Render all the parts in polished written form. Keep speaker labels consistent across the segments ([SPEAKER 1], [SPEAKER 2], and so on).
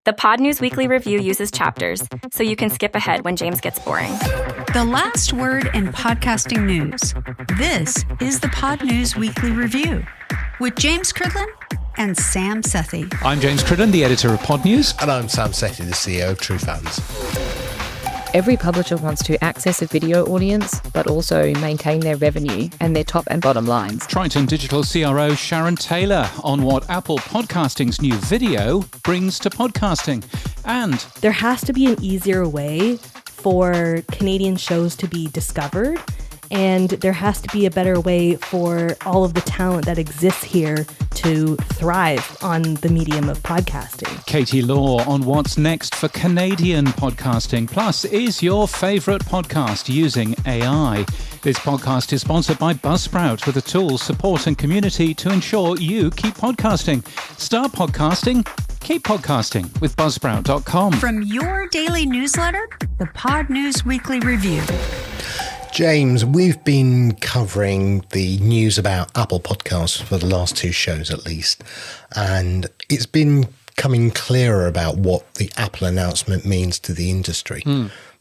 [SPEAKER 1] The Pod News Weekly Review uses chapters, so you can skip ahead when James gets boring.
[SPEAKER 2] The last word in podcasting news. This is the Pod News Weekly Review with James Cridland and Sam Sethi.
[SPEAKER 3] I'm James Cridland, the editor of Pod News.
[SPEAKER 4] And I'm Sam Sethi, the CEO of True Fans.
[SPEAKER 5] Every publisher wants to access a video audience, but also maintain their revenue and their top and bottom lines.
[SPEAKER 3] Triton Digital CRO Sharon Taylor on what Apple Podcasting's new video brings to podcasting. And
[SPEAKER 6] there has to be an easier way for Canadian shows to be discovered, and there has to be a better way for all of the talent that exists here to thrive on the medium of podcasting.
[SPEAKER 3] Kattie Laur on what's next for Canadian podcasting. Plus, is your favourite podcast using AI? This podcast is sponsored by Buzzsprout, with the tools, support and community to ensure you keep podcasting. Start podcasting, keep podcasting with Buzzsprout.com.
[SPEAKER 2] From your daily newsletter, the Pod News Weekly Review.
[SPEAKER 4] James, we've been covering the news about Apple Podcasts for the last two shows at least, and it's been coming clearer about what the Apple announcement means to the industry.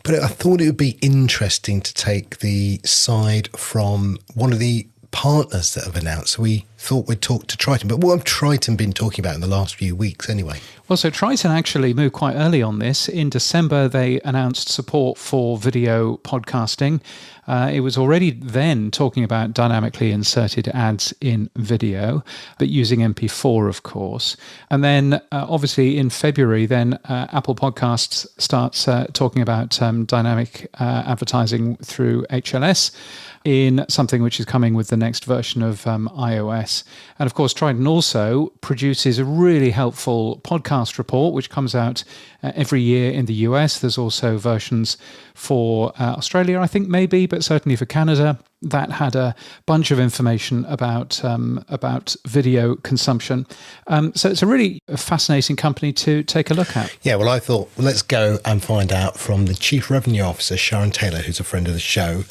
[SPEAKER 4] But I thought it would be interesting to take the side from one of the partners that have announced. We thought we'd talk to Triton, but what have Triton been talking about in the last few weeks anyway?
[SPEAKER 3] Well, so Triton actually moved quite early on this. In December, they announced support for video podcasting. It was already then talking about dynamically inserted ads in video, but using MP4, of course. And then, obviously, in February, then Apple Podcasts starts talking about dynamic advertising through HLS in something which is coming with the next version of iOS. And of course, Triton also produces a really helpful podcast report, which comes out every year in the US. There's also versions for Australia, I think, maybe, but certainly for Canada. That had a bunch of information about video consumption. So it's a really fascinating company to take a look at.
[SPEAKER 4] Yeah, well, I thought, let's go and find out from the Chief Revenue Officer, Sharon Taylor, who's a friend of the show,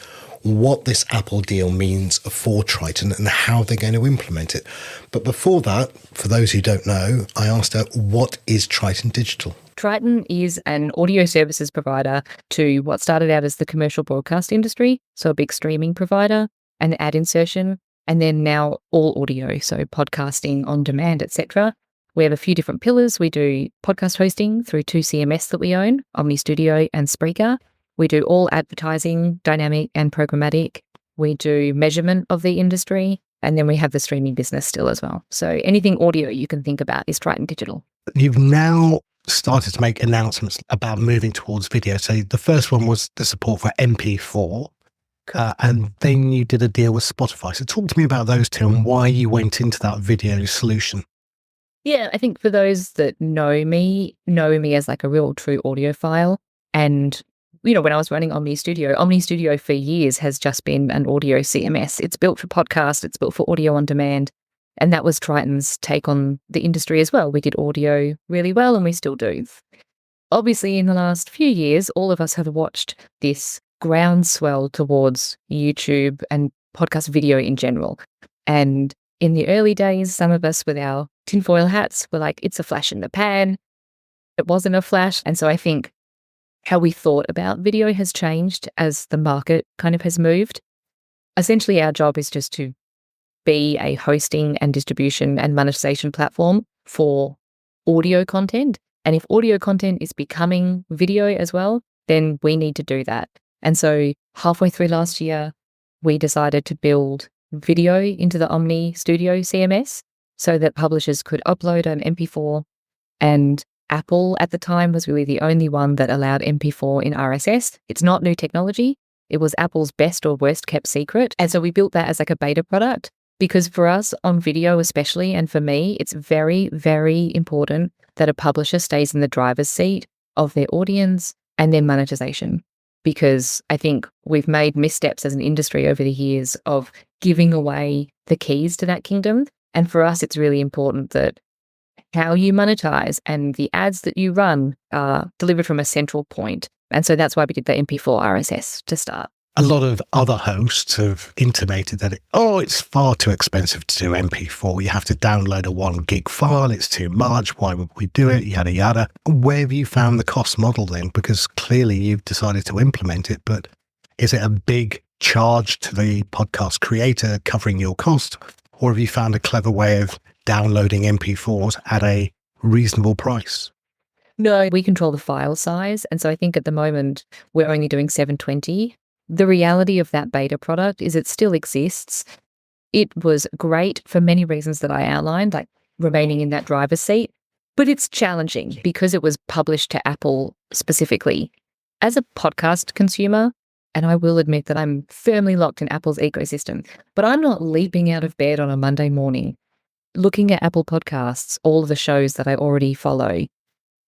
[SPEAKER 4] what this Apple deal means for Triton and how they're going to implement it. But before that, for those who don't know, I asked her, what is Triton Digital?
[SPEAKER 5] Triton is an audio services provider to what started out as the commercial broadcast industry, so a big streaming provider and ad insertion, and then now all audio, so podcasting on demand, etc. We have a few different pillars. We do podcast hosting through two CMS that we own, Omni Studio and Spreaker. We do all advertising, dynamic and programmatic. We do measurement of the industry, and then we have the streaming business still as well. So anything audio you can think about is Triton Digital.
[SPEAKER 4] You've now started to make announcements about moving towards video. So the first one was the support for MP4, and then you did a deal with Spotify. So talk to me about those two and why you went into that video solution.
[SPEAKER 5] Yeah, I think for those that know me as like a real true audiophile. And you know, when I was running Omni Studio for years has just been an audio CMS. It's built for podcast, it's built for audio on demand. And that was Triton's take on the industry as well. We did audio really well, and we still do. Obviously, in the last few years, all of us have watched this groundswell towards YouTube and podcast video in general. And in the early days, some of us with our tinfoil hats were like, it's a flash in the pan. It wasn't a flash. And so I think how we thought about video has changed as the market kind of has moved. Essentially, our job is just to be a hosting and distribution and monetization platform for audio content. And if audio content is becoming video as well, then we need to do that. And so halfway through last year, we decided to build video into the Omni Studio CMS so that publishers could upload an MP4, and Apple at the time was really the only one that allowed MP4 in RSS. It's not new technology. It was Apple's best or worst kept secret. And so we built that as like a beta product, because for us on video especially, and for me, it's very, very important that a publisher stays in the driver's seat of their audience and their monetization. Because I think we've made missteps as an industry over the years of giving away the keys to that kingdom. And for us, it's really important that how you monetize and the ads that you run are delivered from a central point. And so that's why we did the MP4 RSS to start.
[SPEAKER 7] A lot of other hosts have intimated that, it's far too expensive to do MP4. You have to download a 1 gig file. It's too much. Why would we do it? Yada, yada. Where have you found the cost model then? Because clearly you've decided to implement it, but is it a big charge to the podcast creator covering your cost? Or have you found a clever way of downloading MP4s at a reasonable price?
[SPEAKER 5] No, we control the file size. And so I think at the moment we're only doing 720. The reality of that beta product is it still exists. It was great for many reasons that I outlined, like remaining in that driver's seat, but it's challenging because it was published to Apple specifically. As a podcast consumer, and I will admit that I'm firmly locked in Apple's ecosystem, but I'm not leaping out of bed on a Monday morning, looking at Apple Podcasts, all of the shows that I already follow,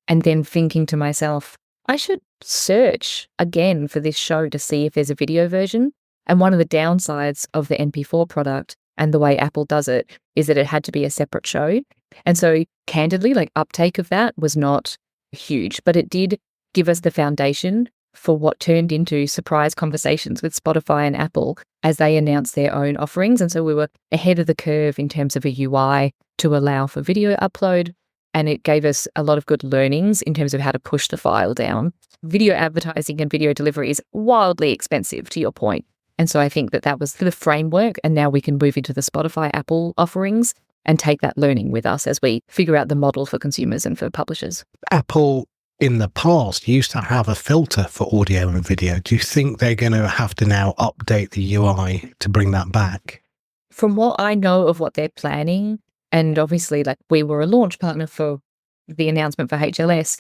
[SPEAKER 5] and then thinking to myself, I should search again for this show to see if there's a video version. And one of the downsides of the MP4 product and the way Apple does it is that it had to be a separate show. And so candidly, like uptake of that was not huge, but it did give us the foundation for what turned into surprise conversations with Spotify and Apple as they announced their own offerings. And so we were ahead of the curve in terms of a UI to allow for video upload. And it gave us a lot of good learnings in terms of how to push the file down. Video advertising and video delivery is wildly expensive, to your point. And so I think that that was the framework. And now we can move into the Spotify Apple offerings and take that learning with us as we figure out the model for consumers and for publishers.
[SPEAKER 7] Apple in the past used to have a filter for audio and video. Do you think they're going to have to now update the UI to bring that back?
[SPEAKER 5] From what I know of what they're planning, and obviously, like we were a launch partner for the announcement for HLS,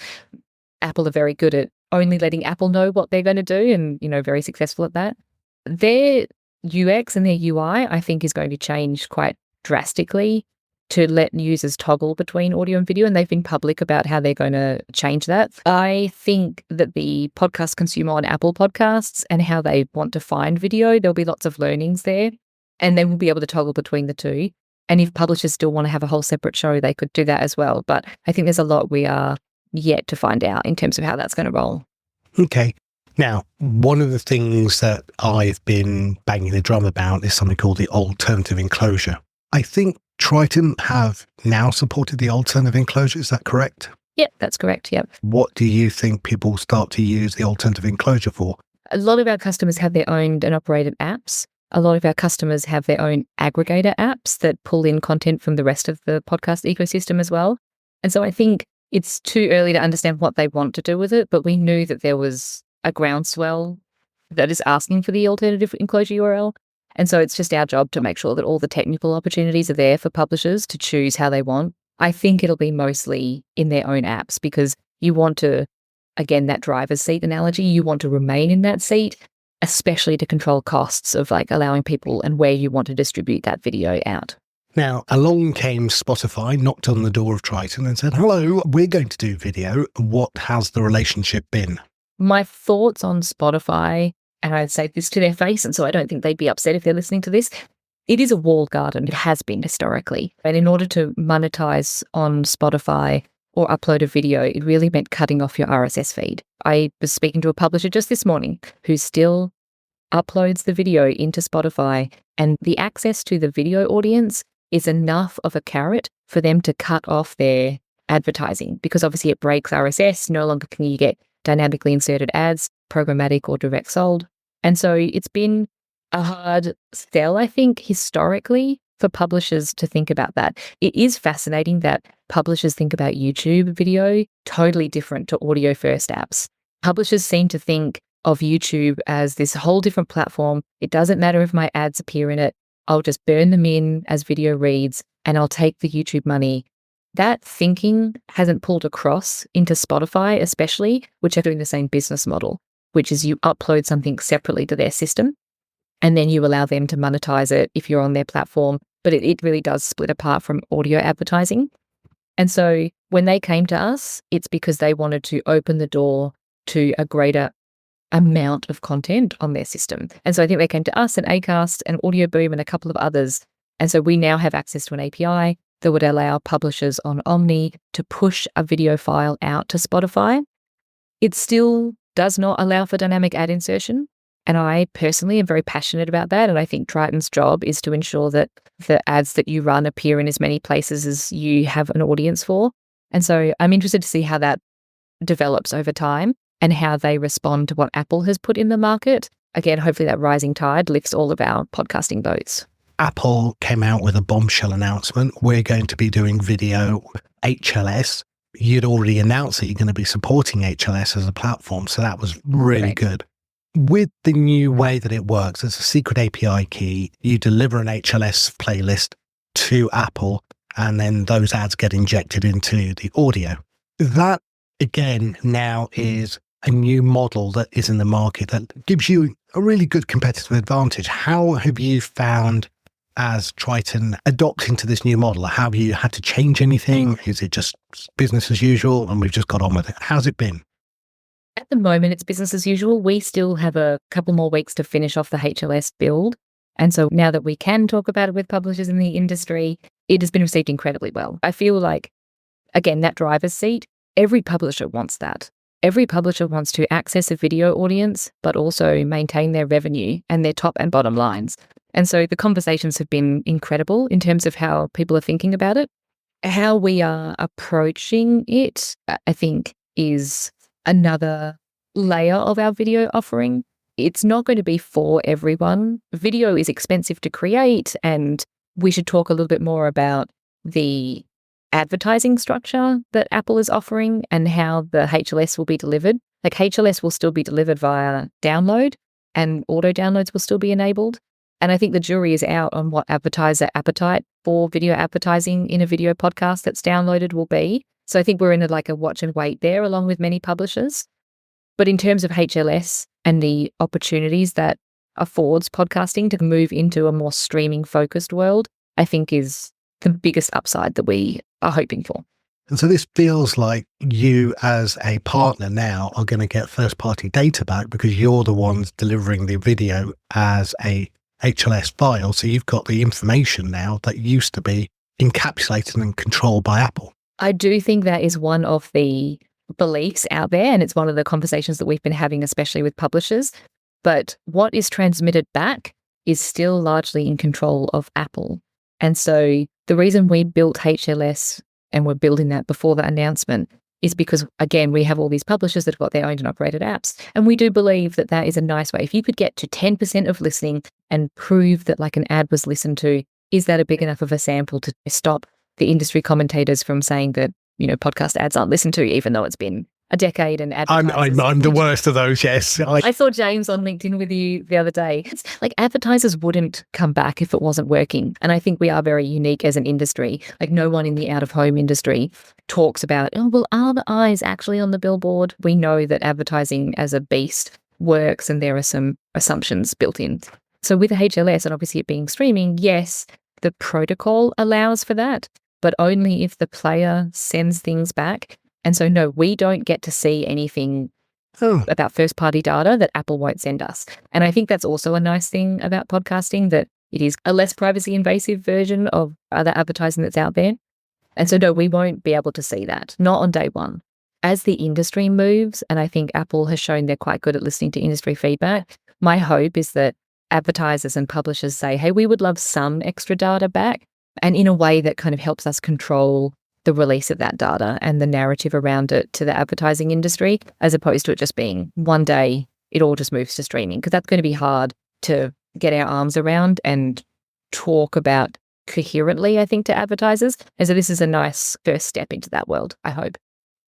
[SPEAKER 5] Apple are very good at only letting Apple know what they're going to do and, very successful at that. Their UX and their UI, I think, is going to change quite drastically to let users toggle between audio and video, and they've been public about how they're going to change that. I think that the podcast consumer on Apple Podcasts and how they want to find video, there'll be lots of learnings there, and they will be able to toggle between the two. And if publishers still want to have a whole separate show, they could do that as well. But I think there's a lot we are yet to find out in terms of how that's going to roll.
[SPEAKER 7] Okay. Now, one of the things that I've been banging the drum about is something called the alternative enclosure. I think Triton have now supported the alternative enclosure. Is that correct?
[SPEAKER 5] Yep, that's correct. Yep.
[SPEAKER 7] What do you think people start to use the alternative enclosure for?
[SPEAKER 5] A lot of our customers have their owned and operated apps. A lot of our customers have their own aggregator apps that pull in content from the rest of the podcast ecosystem as well. And so I think it's too early to understand what they want to do with it, but we knew that there was a groundswell that is asking for the alternative enclosure URL. And so it's just our job to make sure that all the technical opportunities are there for publishers to choose how they want. I think it'll be mostly in their own apps because you want to, again, that driver's seat analogy, you want to remain in that seat, especially to control costs of like allowing people and where you want to distribute that video out.
[SPEAKER 7] Now, along came Spotify, knocked on the door of Triton and said, hello, we're going to do video. What has the relationship been?
[SPEAKER 5] My thoughts on Spotify, and I'd say this to their face, and so I don't think they'd be upset if they're listening to this, it is a walled garden. It has been historically. And in order to monetize on Spotify or upload a video, it really meant cutting off your RSS feed. I was speaking to a publisher just this morning who still uploads the video into Spotify, and the access to the video audience is enough of a carrot for them to cut off their advertising because obviously it breaks RSS. No longer can you get dynamically inserted ads, programmatic or direct sold. And so it's been a hard sell, I think, historically for publishers to think about that. It is fascinating that publishers think about YouTube video totally different to audio first apps. Publishers seem to think of YouTube as this whole different platform. It doesn't matter if my ads appear in it. I'll just burn them in as video reads and I'll take the YouTube money. That thinking hasn't pulled across into Spotify, especially, which are doing the same business model, which is you upload something separately to their system and then you allow them to monetize it if you're on their platform. But it really does split apart from audio advertising. And so when they came to us, it's because they wanted to open the door to a greater amount of content on their system. And so I think they came to us and Acast and Audio Boom and a couple of others. And so we now have access to an API that would allow publishers on Omni to push a video file out to Spotify. It still does not allow for dynamic ad insertion. And I personally am very passionate about that. And I think Triton's job is to ensure that the ads that you run appear in as many places as you have an audience for. And so I'm interested to see how that develops over time and how they respond to what Apple has put in the market. Again, hopefully that rising tide lifts all of our podcasting boats.
[SPEAKER 7] Apple came out with a bombshell announcement. We're going to be doing video HLS. You'd already announced that you're going to be supporting HLS as a platform, so that was really good. With the new way that it works, it's a secret API key. You deliver an HLS playlist to Apple, and then those ads get injected into the audio. That, again, now is a new model that is in the market that gives you a really good competitive advantage. How have you found, as Triton, adopting to this new model? Have you had to change anything? Is it just business as usual and we've just got on with it? How's it been?
[SPEAKER 5] At the moment, it's business as usual. We still have a couple more weeks to finish off the HLS build. And so now that we can talk about it with publishers in the industry, it has been received incredibly well. I feel like, again, that driver's seat, every publisher wants that. Every publisher wants to access a video audience, but also maintain their revenue and their top and bottom lines. And so the conversations have been incredible in terms of how people are thinking about it. How we are approaching it, I think, is another layer of our video offering. It's not going to be for everyone. Video is expensive to create, and we should talk a little bit more about the advertising structure that Apple is offering and how the HLS will be delivered. Like HLS will still be delivered via download and auto downloads will still be enabled. And I think the jury is out on what advertiser appetite for video advertising in a video podcast that's downloaded will be. So I think we're in a watch and wait there along with many publishers. But in terms of HLS and the opportunities that affords podcasting to move into a more streaming focused world, I think is the biggest upside that we are hoping for.
[SPEAKER 7] And so this feels like you as a partner now are going to get first party data back because you're the ones delivering the video as a HLS file. So you've got the information now that used to be encapsulated and controlled by Apple.
[SPEAKER 5] I do think that is one of the beliefs out there, and it's one of the conversations that we've been having, especially with publishers. But what is transmitted back is still largely in control of Apple. And so the reason we built HLS, and we're building that before the announcement, is because, again, we have all these publishers that have got their owned and operated apps. And we do believe that that is a nice way. If you could get to 10% of listening and prove that an ad was listened to, is that a big enough of a sample to stop the industry commentators from saying that, podcast ads aren't listened to, even though it's been a decade and
[SPEAKER 7] I'm the worst of those, yes.
[SPEAKER 5] I saw James on LinkedIn with you the other day. It's advertisers wouldn't come back if it wasn't working. And I think we are very unique as an industry. No one in the out-of-home industry talks about, are the eyes actually on the billboard? We know that advertising as a beast works and there are some assumptions built in. So with HLS and obviously it being streaming, yes, the protocol allows for that, but only if the player sends things back. And so, no, we don't get to see anything about first-party data that Apple won't send us. And I think that's also a nice thing about podcasting, that it is a less privacy-invasive version of other advertising that's out there. And so, no, we won't be able to see that, not on day one. As the industry moves, and I think Apple has shown they're quite good at listening to industry feedback, my hope is that advertisers and publishers say, hey, we would love some extra data back, and in a way that kind of helps us control the release of that data and the narrative around it to the advertising industry, as opposed to it just being one day it all just moves to streaming, because that's going to be hard to get our arms around and talk about coherently, I think, to advertisers. And so this is a nice first step into that world, I hope.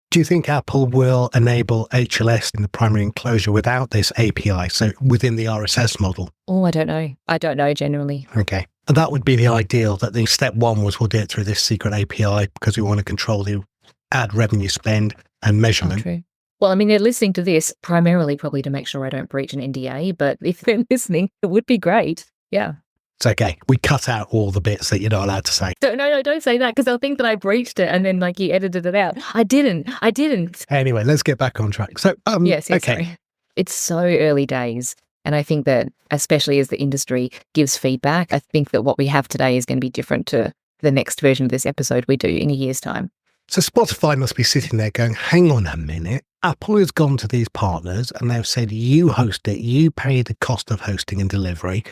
[SPEAKER 7] Do you think Apple will enable HLS in the primary enclosure without this API, so within the RSS model?
[SPEAKER 5] Oh, I don't know. I don't know generally.
[SPEAKER 7] Okay. And that would be the ideal, that the step one was we'll do it through this secret API because we want to control the ad revenue spend and measurement.
[SPEAKER 5] Oh, true. Well, I mean, they're listening to this primarily probably to make sure I don't breach an NDA, but if they're listening, it would be great. Yeah.
[SPEAKER 7] It's okay. We cut out all the bits that you're not allowed to say.
[SPEAKER 5] No, don't say that, because they'll think that I breached it and then you edited it out. I didn't.
[SPEAKER 7] Anyway, let's get back on track. So,
[SPEAKER 5] yes,
[SPEAKER 7] okay.
[SPEAKER 5] Sorry. It's so early days. And I think that, especially as the industry gives feedback, I think that what we have today is going to be different to the next version of this episode we do in a year's time.
[SPEAKER 7] So Spotify must be sitting there going, hang on a minute. Apple has gone to these partners and they've said, you host it, you pay the cost of hosting and delivery.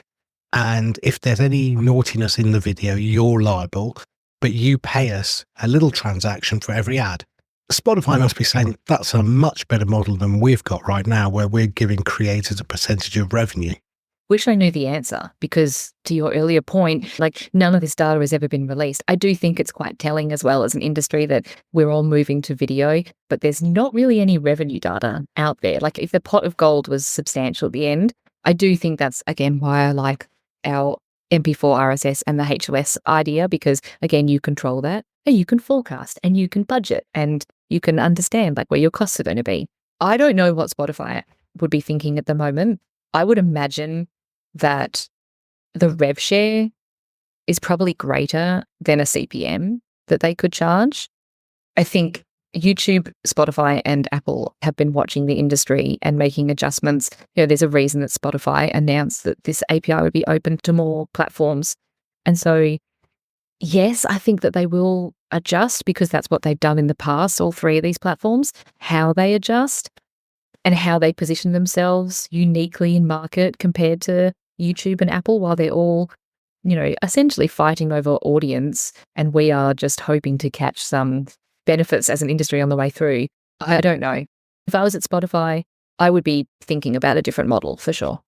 [SPEAKER 7] And if there's any naughtiness in the video, you're liable, but you pay us a little transaction for every ad. Spotify must be saying that's a much better model than we've got right now, where we're giving creators a percentage of revenue.
[SPEAKER 5] Wish I knew the answer, because to your earlier point, like, none of this data has ever been released. I do think it's quite telling as well as an industry that we're all moving to video, but there's not really any revenue data out there. Like, if the pot of gold was substantial at the end, I do think that's, again, why I like our MP4 RSS and the HLS idea, because, again, you control that and you can forecast and you can budget and you can understand like where your costs are going to be. I don't know what Spotify would be thinking at the moment. I would imagine that the rev share is probably greater than a CPM that they could charge. I think YouTube, Spotify, and Apple have been watching the industry and making adjustments. You know, there's a reason that Spotify announced that this API would be open to more platforms. And so, yes, I think that they will adjust, because that's what they've done in the past, all three of these platforms. How they adjust and how they position themselves uniquely in market compared to YouTube and Apple, while they're all, you know, essentially fighting over audience, and we are just hoping to catch some benefits as an industry on the way through. I don't know. If I was at Spotify, I would be thinking about a different model for sure.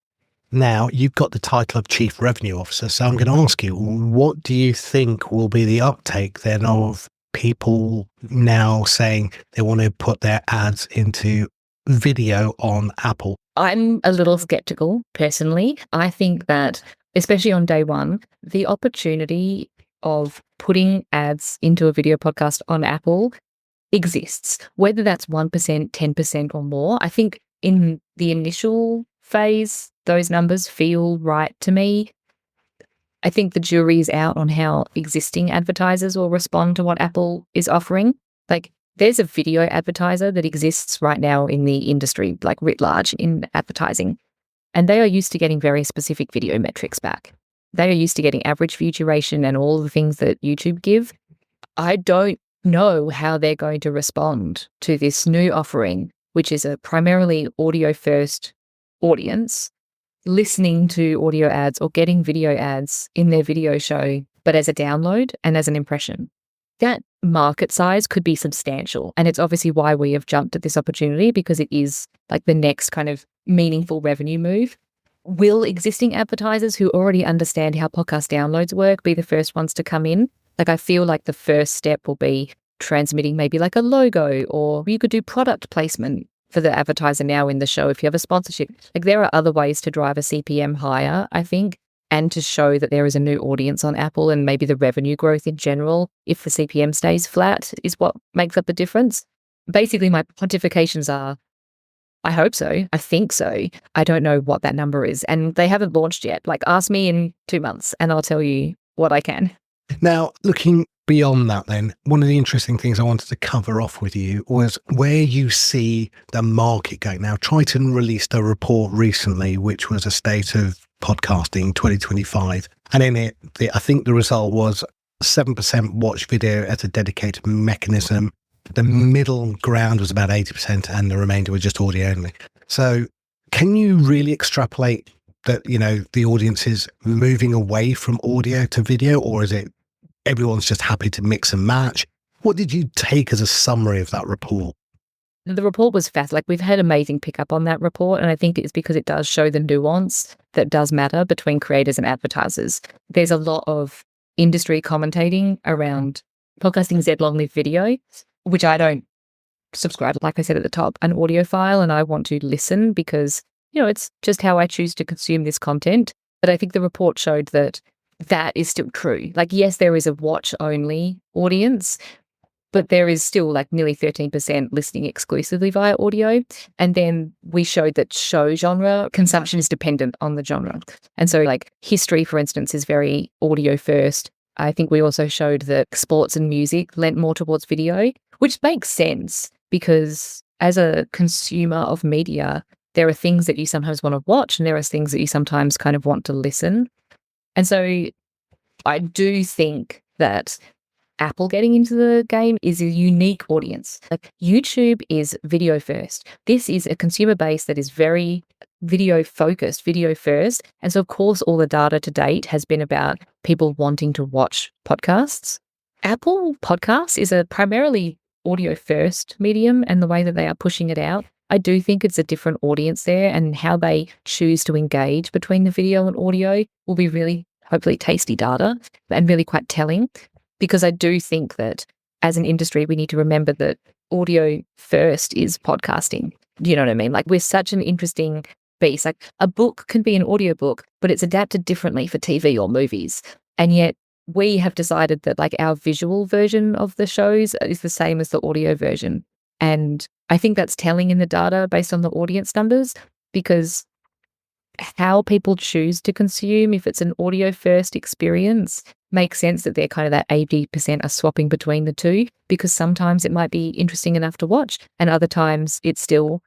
[SPEAKER 7] Now, you've got the title of Chief Revenue Officer, so I'm going to ask you, what do you think will be the uptake then of people now saying they want to put their ads into video on Apple?
[SPEAKER 5] I'm a little skeptical, personally. I think that, especially on day one, the opportunity of putting ads into a video podcast on Apple exists, whether that's 1%, 10% or more. I think in the initial phase, those numbers feel right to me. I think the jury's out on how existing advertisers will respond to what Apple is offering. Like, there's a video advertiser that exists right now in the industry, like writ large in advertising, and they are used to getting very specific video metrics back. They are used to getting average view duration and all the things that YouTube give. I don't know how they're going to respond to this new offering, which is a primarily audio-first audience, listening to audio ads or getting video ads in their video show, but as a download and as an impression. That market size could be substantial. And it's obviously why we have jumped at this opportunity, because it is like the next kind of meaningful revenue move. Will existing advertisers who already understand how podcast downloads work be the first ones to come in? Like, I feel like the first step will be transmitting maybe like a logo, or you could do product placement for the advertiser now in the show if you have a sponsorship. Like, there are other ways to drive a CPM higher, I think, and to show that there is a new audience on Apple, and maybe the revenue growth in general, if the CPM stays flat, is what makes up the difference. Basically, my pontifications are, I hope so. I think so. I don't know what that number is. And they haven't launched yet. Like, ask me in 2 months and I'll tell you what I can.
[SPEAKER 7] Now, looking beyond that then, one of the interesting things I wanted to cover off with you was where you see the market going. Now, Triton released a report recently, which was a state of podcasting 2025. And in it, I think the result was 7% watch video as a dedicated mechanism. The middle ground was about 80%, and the remainder were just audio only. So can you really extrapolate that, you know, the audience is moving away from audio to video, or is it everyone's just happy to mix and match? What did you take as a summary of that report?
[SPEAKER 5] The report was fast. Like, we've had amazing pickup on that report, and I think it's because it does show the nuance that does matter between creators and advertisers. There's a lot of industry commentating around podcasting is dead, long live video, which I don't subscribe. Like I said at the top, an audiophile, and I want to listen because, you know, it's just how I choose to consume this content. But I think the report showed that that is still true. Like, yes, there is a watch-only audience, but there is still like nearly 13% listening exclusively via audio. And then we showed that show genre consumption is dependent on the genre. And so, like, history, for instance, is very audio first. I think we also showed that sports and music lent more towards video, which makes sense because as a consumer of media, there are things that you sometimes want to watch and there are things that you sometimes kind of want to listen. And so I do think that Apple getting into the game is a unique audience. Like YouTube is video first. This is a consumer base that is very video focused, video first. And so, of course, all the data to date has been about people wanting to watch podcasts. Apple Podcasts is a primarily audio first medium, and the way that they are pushing it out, I do think it's a different audience there, and how they choose to engage between the video and audio will be really, hopefully, tasty data and really quite telling. Because I do think that as an industry, we need to remember that audio first is podcasting. Do you know what I mean? Like, we're such an interesting beast. Like, a book can be an audiobook, but it's adapted differently for TV or movies. And yet we have decided that like our visual version of the shows is the same as the audio version. And I think that's telling in the data based on the audience numbers, because how people choose to consume, if it's an audio first experience, makes sense that they're kind of that 80% are swapping between the two, because sometimes it might be interesting enough to watch and other times it's still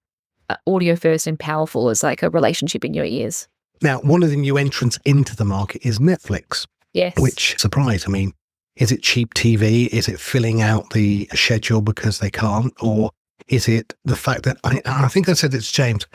[SPEAKER 5] audio first and powerful as like a relationship in your ears.
[SPEAKER 7] Now, one of the new entrants into the market is Netflix.
[SPEAKER 5] Yes.
[SPEAKER 7] Which, surprise, I mean, is it cheap TV? Is it filling out the schedule because they can't? Or is it the fact that, I think I said it to James,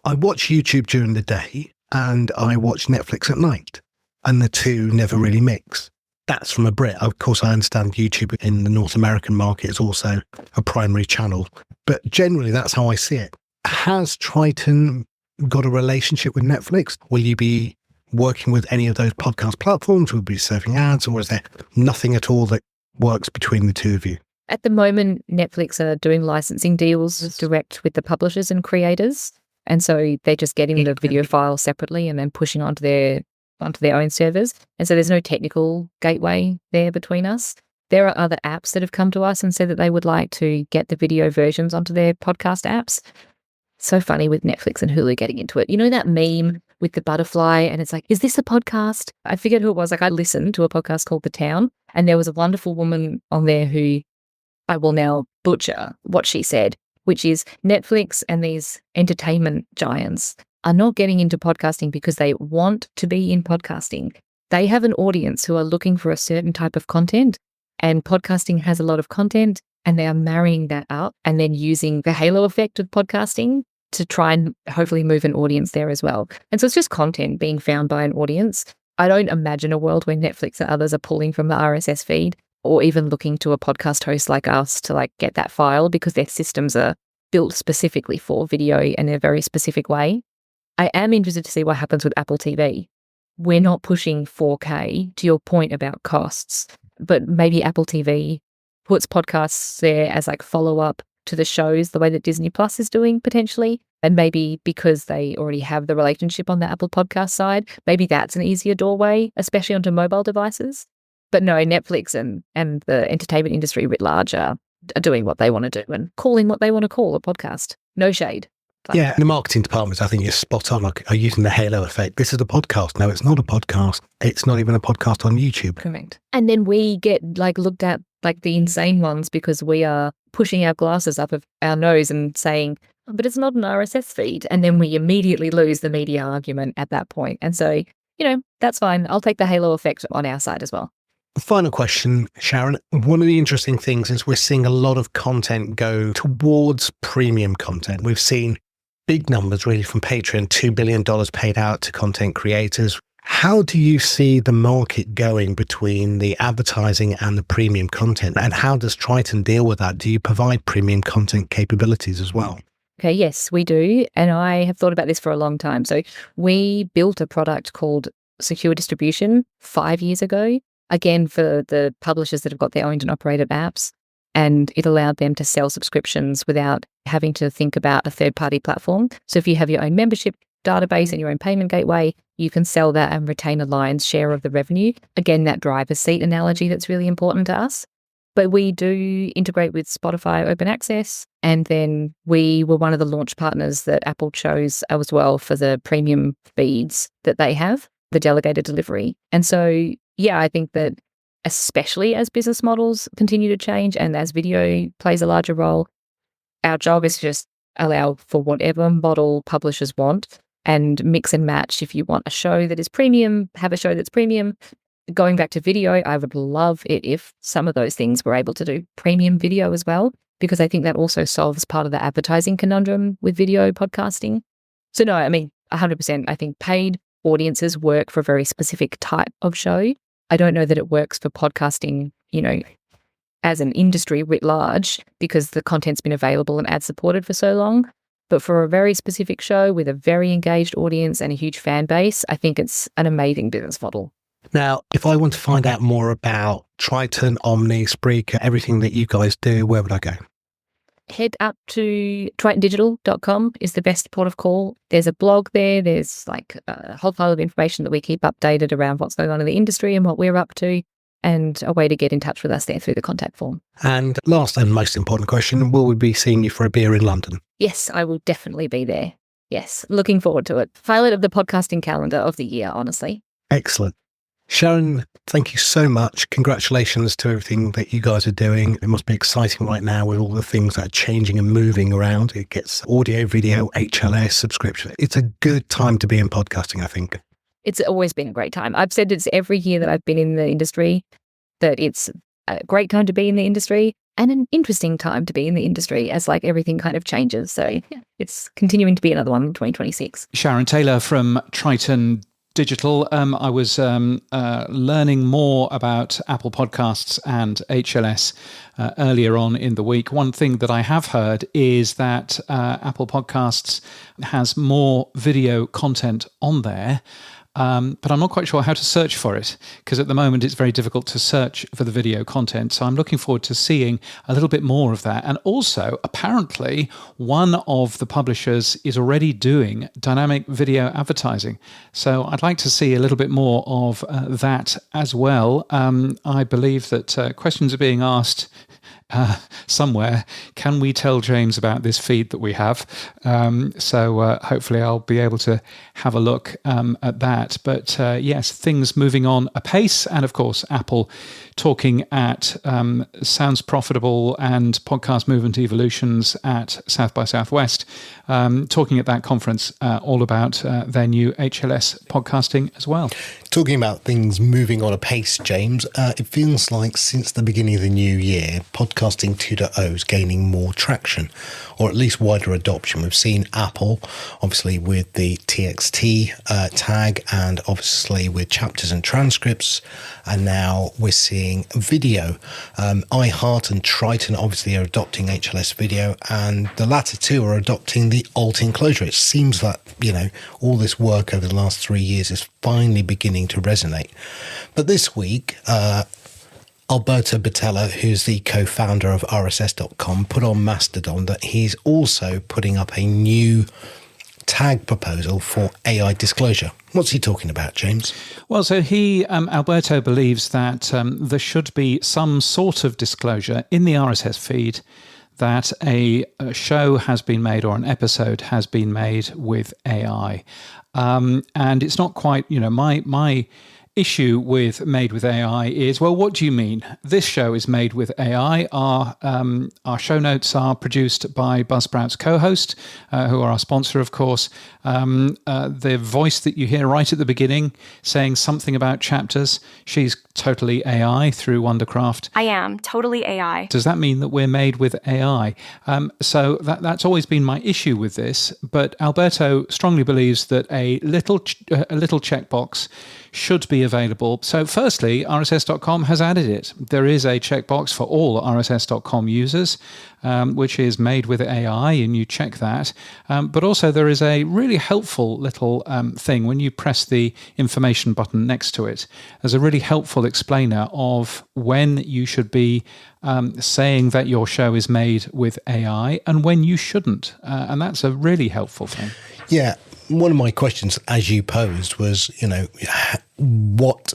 [SPEAKER 7] I watch YouTube during the day and I watch Netflix at night, and the two never really mix. That's from a Brit. Of course, I understand YouTube in the North American market is also a primary channel, but generally that's how I see it. Has Triton got a relationship with Netflix? Will you be working with any of those podcast platforms? Will you be serving ads, or is there nothing at all that works between the two of you?
[SPEAKER 5] At the moment, Netflix are doing licensing deals direct with the publishers and creators. And so they're just getting the video file separately and then pushing onto their own servers. And so there's no technical gateway there between us. There are other apps that have come to us and said that they would like to get the video versions onto their podcast apps. So funny with Netflix and Hulu getting into it. You know that meme with the butterfly, and it's like, is this a podcast? I forget who it was. Like, I listened to a podcast called The Town, and there was a wonderful woman on there who I will now butcher what she said, which is Netflix and these entertainment giants are not getting into podcasting because they want to be in podcasting. They have an audience who are looking for a certain type of content, and podcasting has a lot of content, and they are marrying that up and then using the halo effect of podcasting to try and hopefully move an audience there as well. And so it's just content being found by an audience. I don't imagine a world where Netflix and others are pulling from the RSS feed or even looking to a podcast host like us to like get that file, because their systems are built specifically for video in a very specific way. I am interested to see what happens with Apple TV. We're not pushing 4K, to your point about costs, but maybe Apple TV puts podcasts there as like follow-up to the shows the way that Disney Plus is doing potentially. And maybe because they already have the relationship on the Apple podcast side, maybe that's an easier doorway, especially onto mobile devices. But no, Netflix and the entertainment industry writ large are doing what they want to do and calling what they want to call a podcast. No shade.
[SPEAKER 7] Yeah, the marketing departments, I think you're spot on, are using the halo effect. This is a podcast. No, it's not a podcast. It's not even a podcast on YouTube.
[SPEAKER 5] Correct. And then we get like looked at like the insane ones because we are pushing our glasses up of our nose and saying, oh, but it's not an RSS feed. And then we immediately lose the media argument at that point. And so, you know, that's fine. I'll take the halo effect on our side as well.
[SPEAKER 7] Final question, Sharon. One of the interesting things is we're seeing a lot of content go towards premium content. We've seen big numbers really from Patreon, $2 billion paid out to content creators. How do you see the market going between the advertising and the premium content? And how does Triton deal with that? Do you provide premium content capabilities as well?
[SPEAKER 5] Okay, yes, we do. And I have thought about this for a long time. So we built a product called Secure Distribution 5 years ago, again, for the publishers that have got their owned and operated apps. And it allowed them to sell subscriptions without having to think about a third-party platform. So if you have your own membership database and your own payment gateway, you can sell that and retain a lion's share of the revenue. Again, that driver's seat analogy that's really important to us. But we do integrate with Spotify Open Access. And then we were one of the launch partners that Apple chose as well for the premium feeds that they have, the delegated delivery. And so, yeah, I think that especially as business models continue to change and as video plays a larger role, our job is to just allow for whatever model publishers want and mix and match. If you want a show that is premium, have a show that's premium. going back to video, I would love it if some of those things were able to do premium video as well, because I think that also solves part of the advertising conundrum with video podcasting. So no, I mean, 100%, I think paid audiences work for a very specific type of show. I don't know that it works for podcasting, as an industry writ large, because the content's been available and ad supported for so long. But for a very specific show with a very engaged audience and a huge fan base, I think it's an amazing business model.
[SPEAKER 7] Now, if I want to find out more about Triton, Omni, Spreaker, everything that you guys do, where would I go?
[SPEAKER 5] Head up to tritondigital.com is the best port of call. There's a blog there. There's like a whole pile of information that we keep updated around what's going on in the industry and what we're up to, and a way to get in touch with us there through the contact form.
[SPEAKER 7] And last and most important question, will we be seeing you for a beer in London?
[SPEAKER 5] Yes, I will definitely be there. Yes, looking forward to it. Highlight of the podcasting calendar of the year, honestly.
[SPEAKER 7] Excellent. Sharon, thank you so much. Congratulations to everything that you guys are doing. It must be exciting right now with all the things that are changing and moving around. It gets audio, video, HLS, subscription. It's a good time to be in podcasting, I think.
[SPEAKER 5] It's always been a great time. I've said it's every year that I've been in the industry that it's a great time to be in the industry and an interesting time to be in the industry as like everything kind of changes. So yeah, it's continuing to be another one in 2026.
[SPEAKER 3] Sharon Taylor from Triton Digital. I was learning more about Apple Podcasts and HLS earlier on in the week. One thing that I have heard is that Apple Podcasts has more video content on there. But I'm not quite sure how to search for it, because at the moment it's very difficult to search for the video content. So I'm looking forward to seeing a little bit more of that. And also, apparently, one of the publishers is already doing dynamic video advertising. So I'd like to see a little bit more of that as well. I believe that questions are being asked somewhere. Can we tell James about this feed that we have? So hopefully I'll be able to have a look at that. But yes, things moving on apace. And of course, Apple talking at Sounds Profitable and Podcast Movement Evolutions at South by Southwest, talking at that conference all about their new HLS podcasting as well.
[SPEAKER 4] Talking about things moving on apace, James, it feels like since the beginning of the new year, podcasting 2.0 is gaining more traction, or at least wider adoption. We've seen Apple, obviously, with the TXT tag, and obviously with chapters and transcripts, and now we're seeing video. iHeart and Triton obviously are adopting HLS video, and the latter two are adopting the alt enclosure. It seems that, all this work over the last 3 years is finally beginning to resonate. But this week, Alberto Batella, who's the co-founder of RSS.com, put on Mastodon that he's also putting up a new tag proposal for AI disclosure. What's he talking about, James?
[SPEAKER 3] Well, so Alberto believes that there should be some sort of disclosure in the RSS feed that a show has been made or an episode has been made with AI. And it's not quite, my issue with made with AI is, well, what do you mean? This show is made with AI. Our show notes are produced by Buzzsprout's co-host, who are our sponsor, of course. The voice that you hear right at the beginning saying something about chapters, she's totally AI through Wondercraft.
[SPEAKER 1] I am totally AI.
[SPEAKER 3] Does that mean that we're made with AI? So that's always been my issue with this. But Alberto strongly believes that a little checkbox should be available. So firstly, RSS.com has added it. There is a checkbox for all RSS.com users, which is made with AI, and you check that. But also there is a really helpful little thing when you press the information button next to it. There's a really helpful explainer of when you should be saying that your show is made with AI and when you shouldn't. And that's a really helpful thing.
[SPEAKER 4] Yeah. One of my questions, as you posed, was, what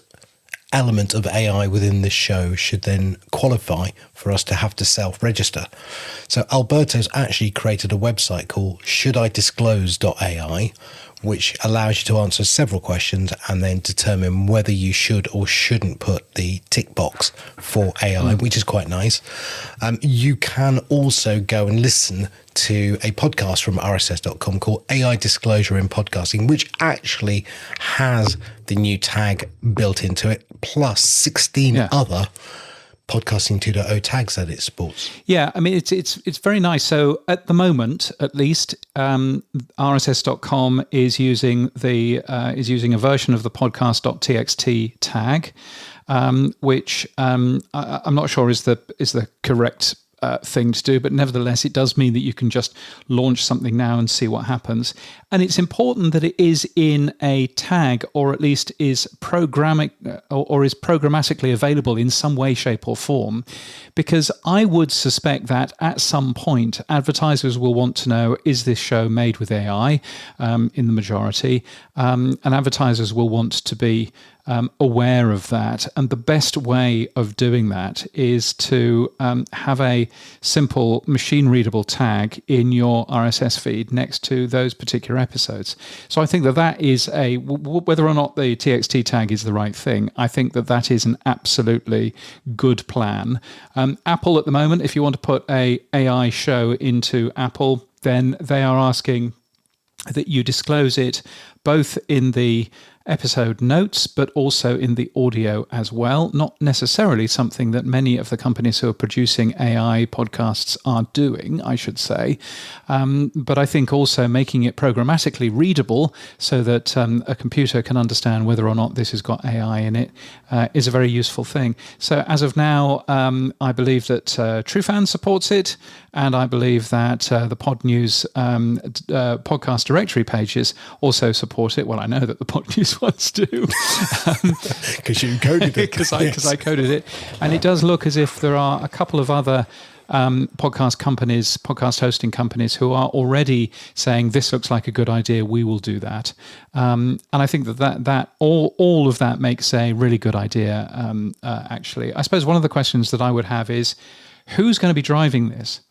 [SPEAKER 4] element of AI within this show should then qualify for us to have to self-register? So Alberto's actually created a website called shouldidisclose.ai, which allows you to answer several questions and then determine whether you should or shouldn't put the tick box for AI, which is quite nice. You can also go and listen to a podcast from rss.com called AI Disclosure in Podcasting, which actually has the new tag built into it, plus 16 other Podcasting 2.0 tags that it sports.
[SPEAKER 3] Yeah, I mean, it's very nice. So at the moment, at least, rss.com is using a version of the podcast.txt tag, which I'm not sure is the correct thing to do, but nevertheless, it does mean that you can just launch something now and see what happens. And it's important that it is in a tag, or at least is programmatically available in some way, shape, or form, because I would suspect that at some point, advertisers will want to know, is this show made with AI, in the majority, and advertisers will want to be aware of that. And the best way of doing that is to have a simple machine readable tag in your RSS feed next to those particular episodes. So I think that is whether or not the TXT tag is the right thing, I think that is an absolutely good plan. Apple at the moment, if you want to put a AI show into Apple, then they are asking that you disclose it both in the episode notes, but also in the audio as well. Not necessarily something that many of the companies who are producing AI podcasts are doing, I should say. But I think also making it programmatically readable so that a computer can understand whether or not this has got AI in it is a very useful thing. So as of now, I believe that TrueFan supports it, and I believe that the Pod News podcast directory pages also support it. Well, I know that the Pod News ones do.
[SPEAKER 4] Because you coded it.
[SPEAKER 3] Because I coded it. And it does look as if there are a couple of other podcast hosting companies who are already saying, this looks like a good idea, we will do that. And I think that all of that makes a really good idea, actually. I suppose one of the questions that I would have is, who's going to be driving this?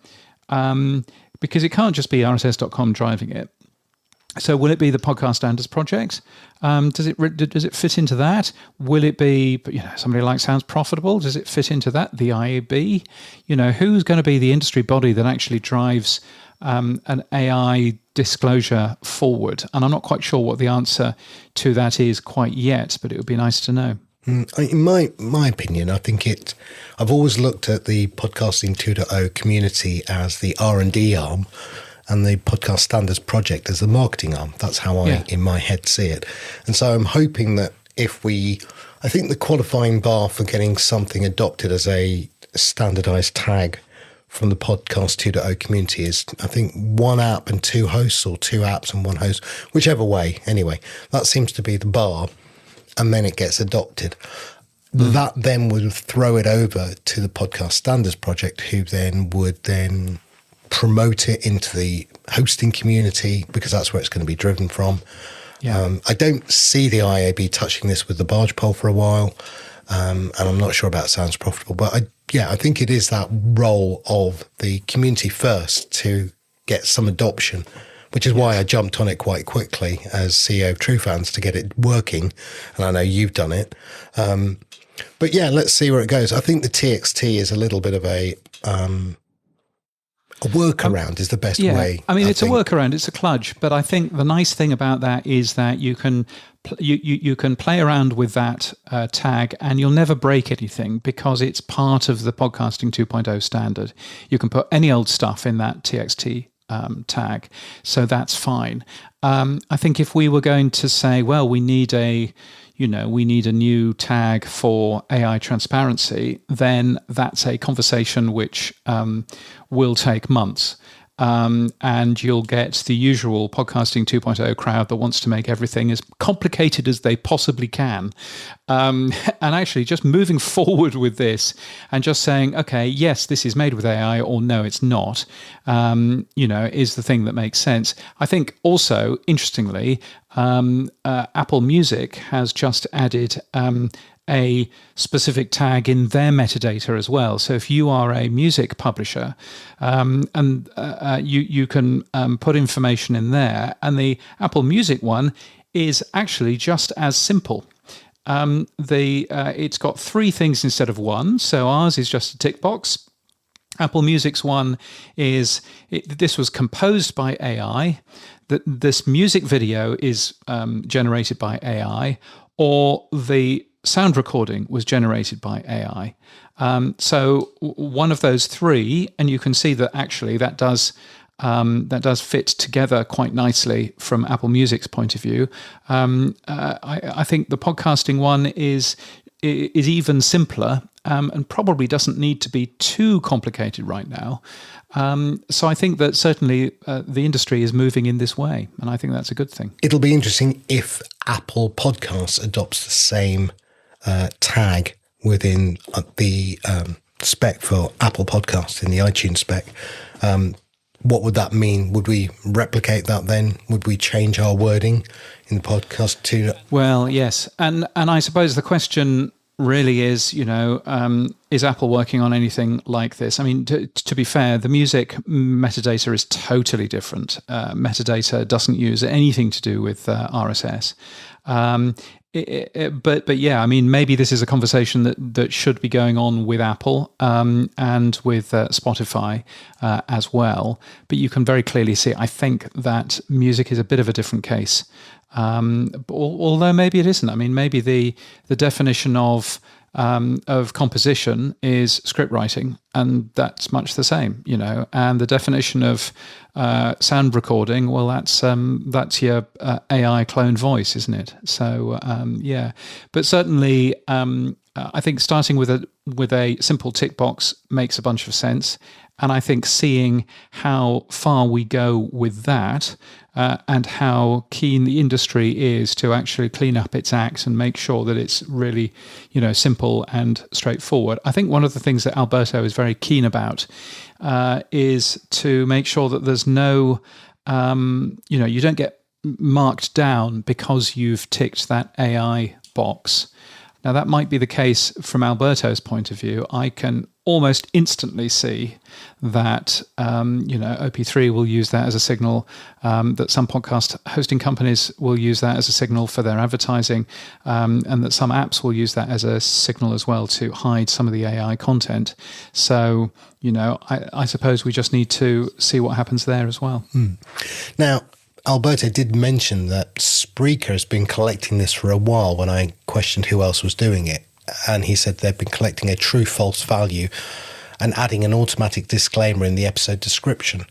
[SPEAKER 3] Because it can't just be rss.com driving it. So will it be the Podcast Standards Project? Does it fit into that? Will it be, somebody like Sounds Profitable? Does it fit into that? The IAB? Who's going to be the industry body that actually drives an AI disclosure forward? And I'm not quite sure what the answer to that is quite yet, but it would be nice to know.
[SPEAKER 4] In my opinion, I think I've always looked at the Podcasting 2.0 community as the R&D arm, and the Podcast Standards Project as the marketing arm. That's how I, in my head, see it. And so I'm hoping that I think the qualifying bar for getting something adopted as a standardized tag from the Podcast 2.0 community is, I think, one app and two hosts, or two apps and one host, whichever way. Anyway, that seems to be the bar, and then it gets adopted. That then would throw it over to the Podcast Standards Project, who then would promote it into the hosting community, because that's where it's going to be driven from. I don't see the IAB touching this with the barge pole for a while, and I'm not sure about Sounds Profitable, but I think it is that role of the community first to get some adoption, which is why I jumped on it quite quickly as CEO of TrueFans to get it working, and I know you've done it. But let's see where it goes. I think the TXT is a little bit of a workaround is the best way.
[SPEAKER 3] I mean, it's a workaround. It's a kludge. But I think the nice thing about that is that you can play around with that tag, and you'll never break anything because it's part of the Podcasting 2.0 standard. You can put any old stuff in that TXT tag, so that's fine. I think if we were going to say, well, we need a new tag for AI transparency, then that's a conversation which will take months. And you'll get the usual Podcasting 2.0 crowd that wants to make everything as complicated as they possibly can. And actually just moving forward with this and just saying, okay, yes, this is made with AI, or no, it's not, is the thing that makes sense. I think also, interestingly, Apple Music has just added a specific tag in their metadata as well. So if you are a music publisher, and you can put information in there, and the Apple Music one is actually just as simple. It's got 3 things instead of 1. So ours is just a tick box. Apple Music's one is, this was composed by AI, that this music video is generated by AI, or the sound recording was generated by AI. So one of those 3, and you can see that actually that does fit together quite nicely from Apple Music's point of view. I think the podcasting one is even simpler, and probably doesn't need to be too complicated right now. So I think that certainly the industry is moving in this way, and I think that's a good thing.
[SPEAKER 4] It'll be interesting if Apple Podcasts adopts the same tag within the spec for Apple Podcasts in the iTunes spec. What would that mean? Would we replicate that then? Would we change our wording in the podcast to?
[SPEAKER 3] Well, yes. And I suppose the question really is, is Apple working on anything like this? I mean, to be fair, the music metadata is totally different. Metadata doesn't use anything to do with RSS. But yeah, I mean, maybe this is a conversation that should be going on with Apple and with Spotify as well. But you can very clearly see, I think, that music is a bit of a different case. Although maybe it isn't. I mean, maybe the definition of composition is script writing, and that's much the same, And the definition of sound recording, well, that's your AI clone voice, isn't it? So yeah, but certainly I think starting with a simple tick box makes a bunch of sense, and I think seeing how far we go with that. And how keen the industry is to actually clean up its act and make sure that it's really, simple and straightforward. I think one of the things that Alberto is very keen about is to make sure that there's no, you don't get marked down because you've ticked that AI box. Now, that might be the case from Alberto's point of view. I can almost instantly see that, OP3 will use that as a signal, that some podcast hosting companies will use that as a signal for their advertising, and that some apps will use that as a signal as well to hide some of the AI content. So, I suppose we just need to see what happens there as well.
[SPEAKER 4] Now, Alberto did mention that Spreaker has been collecting this for a while when I questioned who else was doing it. And he said they've been collecting a true-false value and adding an automatic disclaimer in the episode description.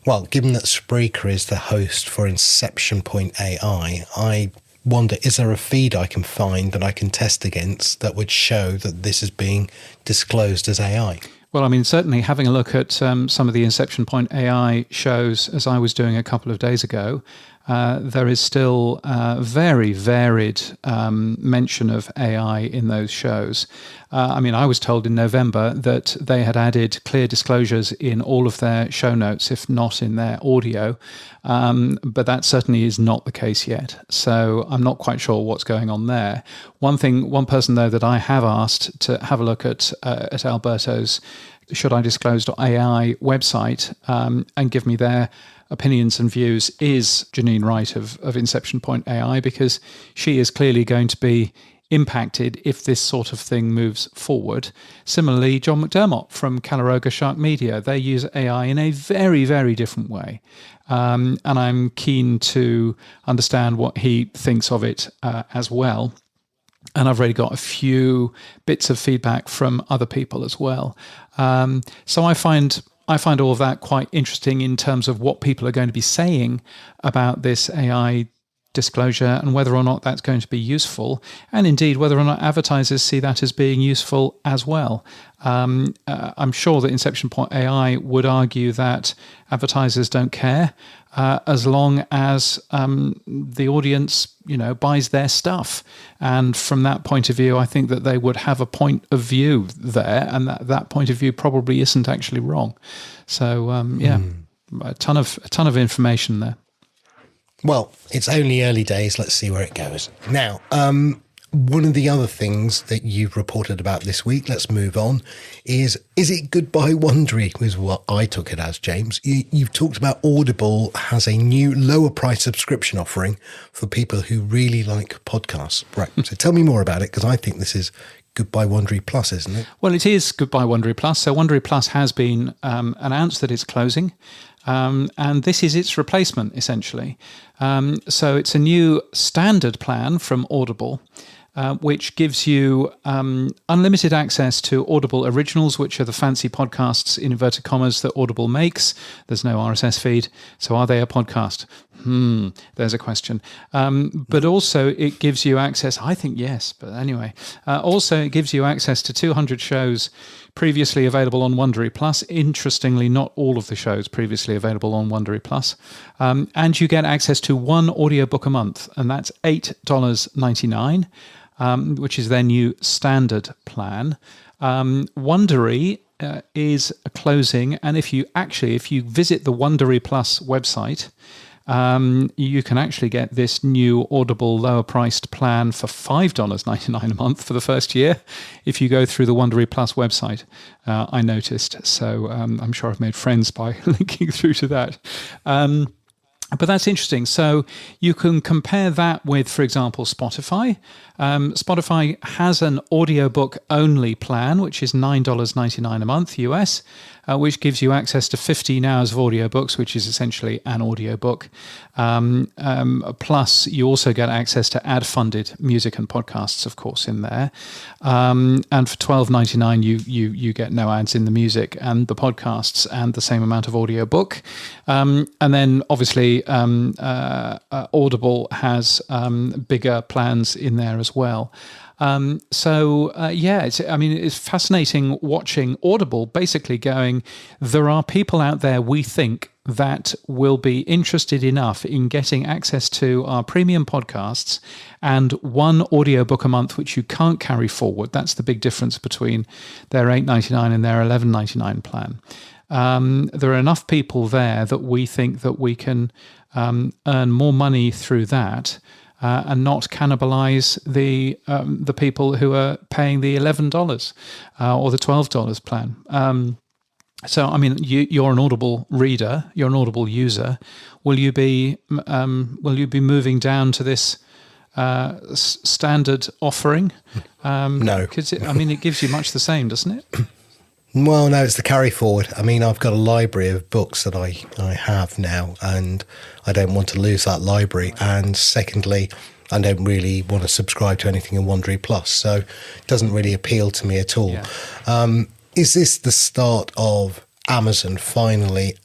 [SPEAKER 4] Well, given that Spreaker is the host for Inception Point AI, I wonder, is there a feed I can find that I can test against that would show that this is being disclosed as AI?
[SPEAKER 3] Well, I mean, certainly having a look at some of the Inception Point AI shows, as I was doing a couple of days ago, there is still very varied mention of AI in those shows. I mean, I was told in November that they had added clear disclosures in all of their show notes, if not in their audio, but that certainly is not the case yet. So I'm not quite sure what's going on there. One person, though, that I have asked to have a look at Alberto's Should I Disclose AI website and give me their opinions and views is Janine Wright of Inception Point AI, because she is clearly going to be impacted if this sort of thing moves forward. Similarly, John McDermott from Calaroga Shark Media, they use AI in a very, very different way. And I'm keen to understand what he thinks of it as well. And I've already got a few bits of feedback from other people as well. So I find all of that quite interesting in terms of what people are going to be saying about this AI disclosure and whether or not that's going to be useful, and indeed whether or not advertisers see that as being useful as well. I'm sure that Inception Point AI would argue that advertisers don't care as long as the audience, buys their stuff. And from that point of view, I think that they would have a point of view there, and that point of view probably isn't actually wrong. So a ton of information there.
[SPEAKER 4] Well, it's only early days. Let's see where it goes. Now, one of the other things that you've reported about this week, let's move on, is it goodbye Wondery, was what I took it as, James. You've talked about Audible has a new lower price subscription offering for people who really like podcasts. Right, so tell me more about it, because I think this is goodbye Wondery Plus, isn't it?
[SPEAKER 3] Well, it is goodbye Wondery Plus. So Wondery Plus has been announced that it's closing. And this is its replacement, essentially. So it's a new standard plan from Audible, which gives you unlimited access to Audible Originals, which are the fancy podcasts, in inverted commas, that Audible makes. There's no RSS feed. So are they a podcast? There's a question. But also it gives you access, I think yes, but anyway. Also it gives you access to 200 shows previously available on Wondery Plus. Interestingly, not all of the shows previously available on Wondery Plus. And you get access to one audiobook a month, and that's $8.99, which is their new standard plan. Wondery is closing, and if you visit the Wondery Plus website, you can actually get this new Audible lower priced plan for $5.99 a month for the first year if you go through the Wondery Plus website, I noticed. So I'm sure I've made friends by linking through to that. But that's interesting. So you can compare that with, for example, Spotify. Spotify has an audiobook only plan, which is $9.99 a month US, which gives you access to 15 hours of audiobooks, which is essentially an audiobook. Plus, you also get access to ad-funded music and podcasts, of course, in there. And for $12.99, you get no ads in the music and the podcasts and the same amount of audiobook. And then, obviously, Audible has bigger plans in there as well. It's fascinating watching Audible basically going, there are people out there we think that will be interested enough in getting access to our premium podcasts and one audiobook a month, which you can't carry forward. That's the big difference between their $8.99 and their $11.99 plan. There are enough people there that we think that we can earn more money through that and not cannibalize the people who are paying the $11 or the $12 plan. So, I mean, you're an Audible reader, you're an Audible user. Will you be moving down to this standard offering?
[SPEAKER 4] No,
[SPEAKER 3] because it gives you much the same, doesn't it?
[SPEAKER 4] Well, no, it's the carry forward. I mean, I've got a library of books that I have now, and I don't want to lose that library. And secondly, I don't really want to subscribe to anything in Wondery Plus, so it doesn't really appeal to me at all. Yeah. Is this the start of Amazon finally,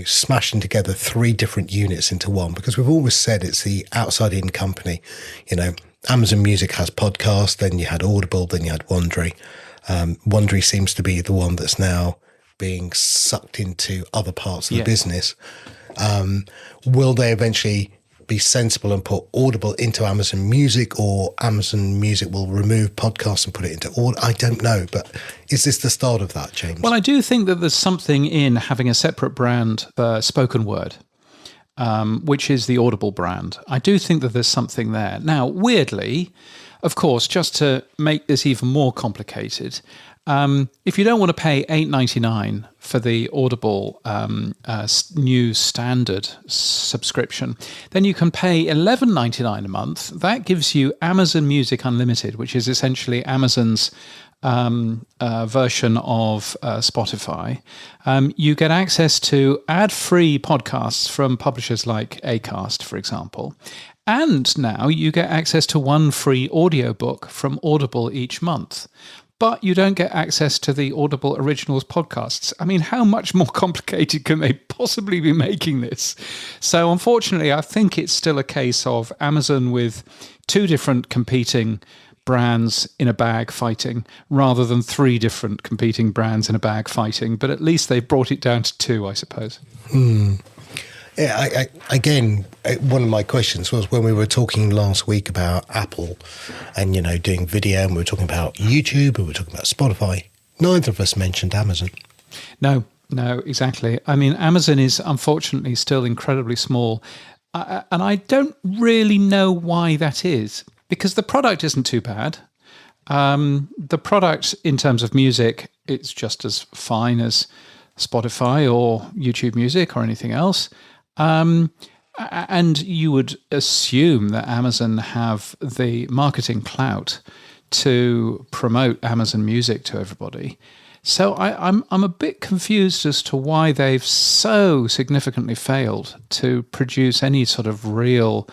[SPEAKER 4] smashing together three different units into one? Because we've always said it's the outside-in company. Amazon Music has podcasts, then you had Audible, then you had Wondery. Wondery seems to be the one that's now being sucked into other parts of the business. Will they eventually be sensible and put Audible into Amazon Music, or Amazon Music will remove podcasts and put it into Audible? I don't know, but is this the start of that, James?
[SPEAKER 3] Well, I do think that there's something in having a separate brand for spoken word, which is the Audible brand. I do think that there's something there. Now, weirdly, of course, just to make this even more complicated, if you don't want to pay $8.99 for the Audible new standard subscription, then you can pay $11.99 a month. That gives you Amazon Music Unlimited, which is essentially Amazon's version of Spotify. You get access to ad-free podcasts from publishers like Acast, for example. And now you get access to one free audiobook from Audible each month. But you don't get access to the Audible Originals podcasts. I mean, how much more complicated can they possibly be making this? So unfortunately, I think it's still a case of Amazon with two different competing brands in a bag fighting, rather than three different competing brands in a bag fighting. But at least they've brought it down to two, I suppose.
[SPEAKER 4] Yeah, again, one of my questions was when we were talking last week about Apple and, doing video, and we were talking about YouTube, and we were talking about Spotify. Neither of us mentioned Amazon.
[SPEAKER 3] No, exactly. I mean, Amazon is unfortunately still incredibly small. And I don't really know why that is. because the product isn't too bad. The product in terms of music, it's just as fine as Spotify or YouTube Music or anything else. And you would assume that Amazon have the marketing clout to promote Amazon Music to everybody. So I'm a bit confused as to why they've so significantly failed to produce any sort of real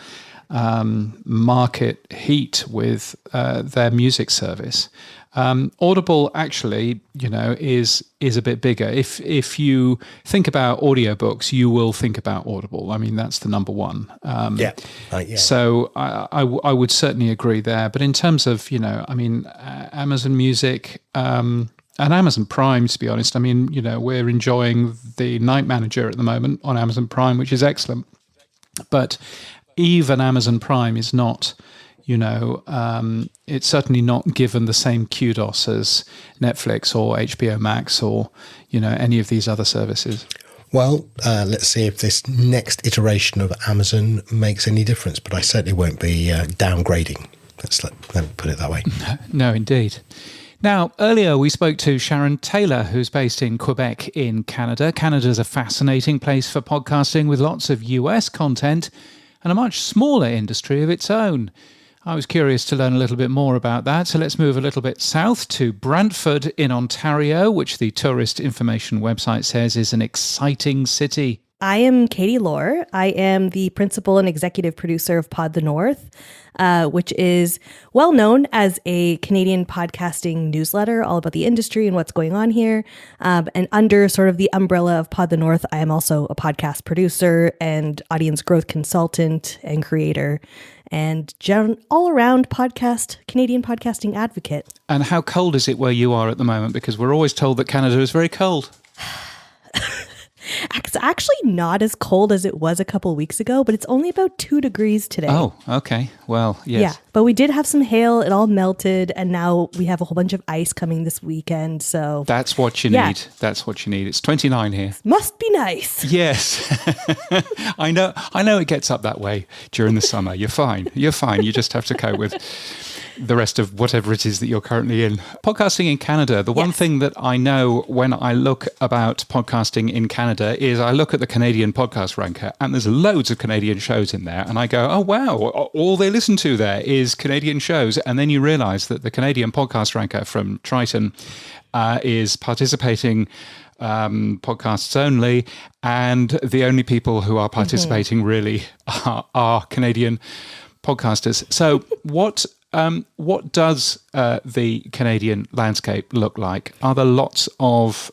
[SPEAKER 3] market heat with their music service. Audible actually, is a bit bigger. If you think about audiobooks, you will think about Audible. I mean, that's the number one.
[SPEAKER 4] Yeah.
[SPEAKER 3] So I would certainly agree there. But in terms of, Amazon Music and Amazon Prime, to be honest, we're enjoying the Night Manager at the moment on Amazon Prime, which is excellent. But even Amazon Prime is not, it's certainly not given the same kudos as Netflix or HBO Max or, any of these other services.
[SPEAKER 4] Well, let's see if this next iteration of Amazon makes any difference, but I certainly won't be downgrading. Let me put it that way.
[SPEAKER 3] No, indeed. Now, earlier we spoke to Sharon Taylor, who's based in Quebec in Canada. Canada's a fascinating place for podcasting with lots of US content and a much smaller industry of its own. I was curious to learn a little bit more about that, so let's move a little bit south to Brantford in Ontario, which the tourist information website says is an exciting city.
[SPEAKER 6] I am Kattie Laur. I am the principal and executive producer of Pod the North, which is well known as a Canadian podcasting newsletter all about the industry and what's going on here. And under sort of the umbrella of Pod the North, I am also a podcast producer and audience growth consultant and creator and all-around Canadian podcasting advocate.
[SPEAKER 3] And how cold is it where you are at the moment? Because we're always told that Canada is very cold.
[SPEAKER 6] It's actually not as cold as it was a couple weeks ago, but it's only about 2 degrees today.
[SPEAKER 3] Oh, okay. Well, yes.
[SPEAKER 6] Yeah, but we did have some hail. It all melted, and now we have a whole bunch of ice coming this weekend. So
[SPEAKER 3] that's what you need. That's what you need. It's 29 here.
[SPEAKER 6] Must be nice.
[SPEAKER 3] Yes. I know it gets up that way during the summer. You're fine. You just have to cope with the rest of whatever it is that you're currently in. Podcasting in Canada, the one thing that I know when I look about podcasting in Canada is I look at the Canadian podcast ranker and there's loads of Canadian shows in there and I go, oh wow, all they listen to there is Canadian shows. And then you realize that the Canadian podcast ranker from Triton is participating podcasts only, and the only people who are participating really are Canadian podcasters. So what does the Canadian landscape look like? Are there lots of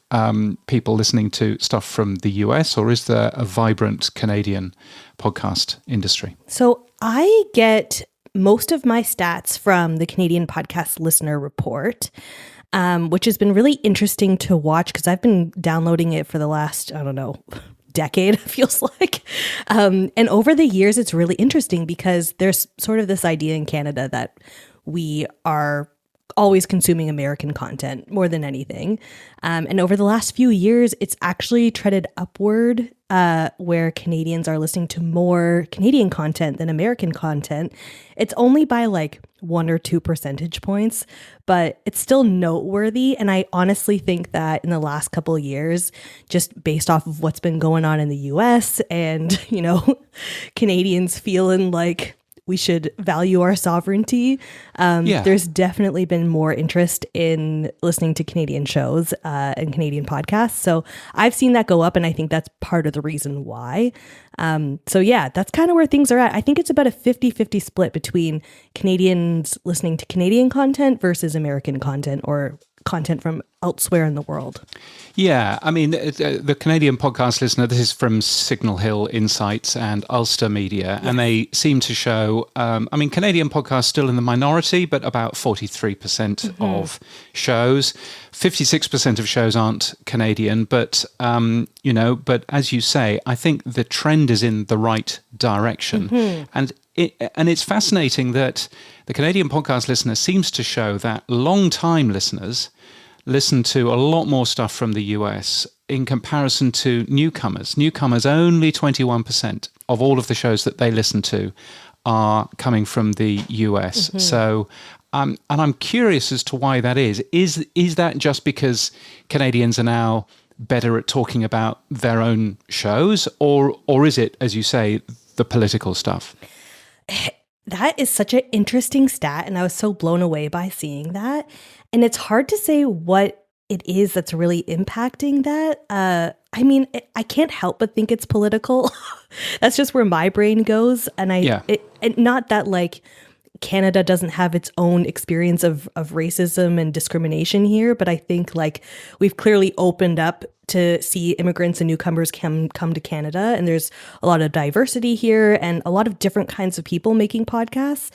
[SPEAKER 3] people listening to stuff from the US, or is there a vibrant Canadian podcast industry?
[SPEAKER 6] So I get most of my stats from the Canadian Podcast Listener Report, which has been really interesting to watch because I've been downloading it for the last, decade, it feels like. And over the years, it's really interesting because there's sort of this idea in Canada that we are always consuming American content more than anything. And over the last few years, it's actually treaded upward where Canadians are listening to more Canadian content than American content. It's only by like 1 or 2 percentage points, but it's still noteworthy. And I honestly think that in the last couple of years, just based off of what's been going on in the US and, Canadians feeling like we should value our sovereignty. There's definitely been more interest in listening to Canadian shows and Canadian podcasts. So I've seen that go up, and I think that's part of the reason why. That's kind of where things are at. I think it's about a 50-50 split between Canadians listening to Canadian content versus American content or content from elsewhere in the world.
[SPEAKER 3] Yeah, I mean, the Canadian Podcast Listener, this is from Signal Hill Insights and Ulster Media, and they seem to show, Canadian podcasts still in the minority, but about 43% of shows. 56% of shows aren't Canadian, but as you say, I think the trend is in the right direction. And it's fascinating that the Canadian Podcast Listener seems to show that long-time listeners listen to a lot more stuff from the US in comparison to newcomers. Newcomers, only 21% of all of the shows that they listen to are coming from the US. So, and I'm curious as to why that is. Is that just because Canadians are now better at talking about their own shows, or is it, as you say, the political stuff?
[SPEAKER 6] That is such an interesting stat, and I was so blown away by seeing that. And it's hard to say what it is that's really impacting that. I mean, I can't help but think it's political. That's just where my brain goes. And not that like Canada doesn't have its own experience of racism and discrimination here, but I think like we've clearly opened up to see immigrants and newcomers come to Canada, and there's a lot of diversity here and a lot of different kinds of people making podcasts.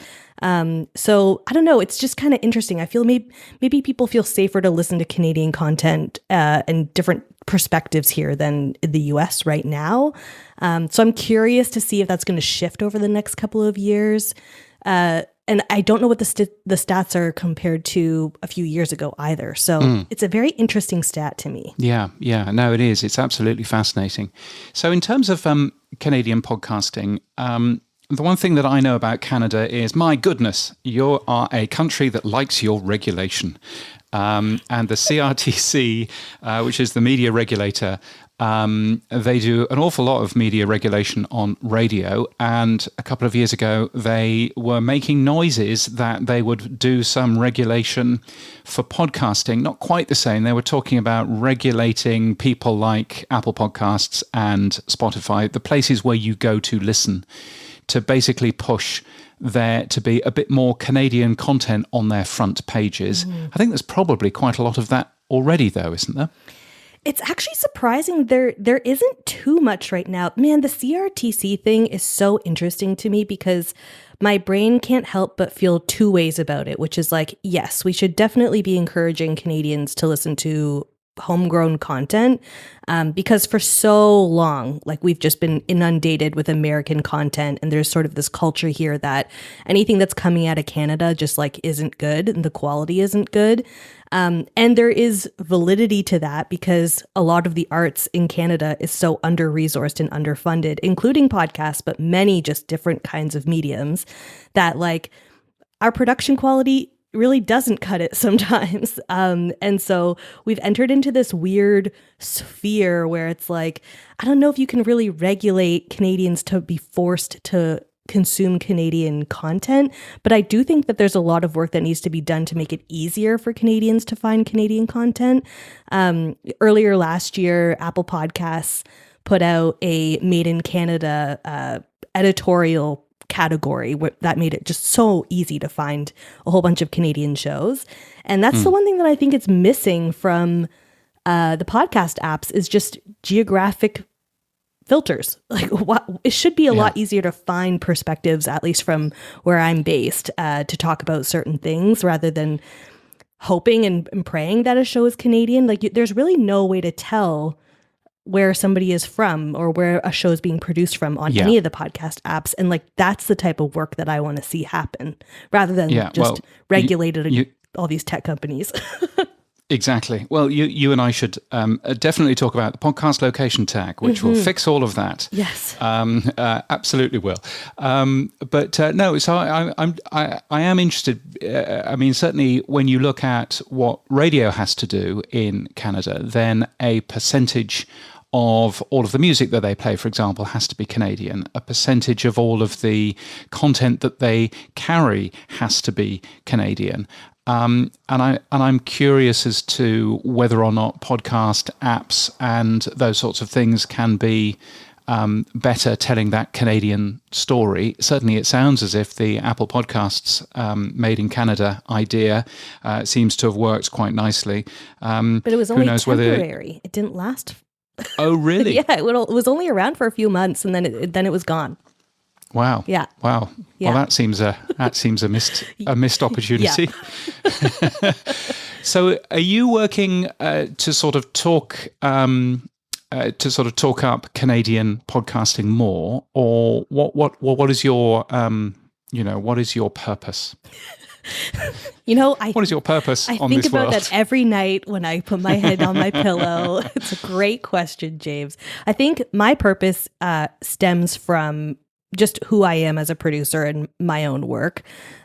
[SPEAKER 6] So I don't know, it's just kind of interesting. I feel maybe people feel safer to listen to Canadian content and different perspectives here than in the US right now. So I'm curious to see if that's going to shift over the next couple of years. And I don't know what the stats are compared to a few years ago either. So it's a very interesting stat to me.
[SPEAKER 3] Yeah, no, it is. It's absolutely fascinating. So in terms of Canadian podcasting, the one thing that I know about Canada is, my goodness, you are a country that likes your regulation. And the CRTC, which is the media regulator, they do an awful lot of media regulation on radio. And a couple of years ago, they were making noises that they would do some regulation for podcasting. Not quite the same. They were talking about regulating people like Apple Podcasts and Spotify, the places where you go to listen, to basically push there to be a bit more Canadian content on their front pages. I think there's probably quite a lot of that already, though, isn't there?
[SPEAKER 6] It's actually surprising there isn't too much right now. Man, the CRTC thing is so interesting to me because my brain can't help but feel two ways about it, which is like, yes, we should definitely be encouraging Canadians to listen to homegrown content, because for so long, like we've just been inundated with American content, and there's sort of this culture here that anything that's coming out of Canada just like isn't good and the quality isn't good. And there is validity to that because a lot of the arts in Canada is so under-resourced and underfunded, including podcasts, but many just different kinds of mediums, that like our production quality really doesn't cut it sometimes. And so we've entered into this weird sphere where it's like, I don't know if you can really regulate Canadians to be forced to consume Canadian content, but I do think that there's a lot of work that needs to be done to make it easier for Canadians to find Canadian content. Earlier last year, Apple Podcasts put out a Made in Canada editorial category that made it just so easy to find a whole bunch of Canadian shows. And that's the one thing that I think it's missing from the podcast apps is just geographic filters. Like it should be a lot easier to find perspectives, at least from where I'm based, to talk about certain things rather than hoping and praying that a show is Canadian. Like there's really no way to tell where somebody is from or where a show is being produced from on any of the podcast apps. And like, that's the type of work that I want to see happen rather than just regulated all these tech companies.
[SPEAKER 3] Exactly. Well, you and I should definitely talk about the podcast location tag, which will fix all of that.
[SPEAKER 6] Yes.
[SPEAKER 3] Absolutely will. But no, so I am interested. I mean, certainly when you look at what radio has to do in Canada, then a percentage of all of the music that they play, for example, has to be Canadian. A percentage of all of the content that they carry has to be Canadian. And I'm curious as to whether or not podcast apps and those sorts of things can be better telling that Canadian story. Certainly, it sounds as if the Apple Podcasts Made in Canada idea seems to have worked quite nicely.
[SPEAKER 6] But it was only temporary. It didn't last.
[SPEAKER 3] Oh, really?
[SPEAKER 6] Yeah, it was only around for a few months, and then it was gone.
[SPEAKER 3] Wow.
[SPEAKER 6] Yeah.
[SPEAKER 3] Wow.
[SPEAKER 6] Yeah.
[SPEAKER 3] Well, that seems a missed opportunity. So, are you working to sort of talk up Canadian podcasting more, or what is your what is your purpose? What is your purpose on this world?
[SPEAKER 6] I think about that every night when I put my head on my pillow. It's a great question, James. I think my purpose stems from just who I am as a producer and my own work,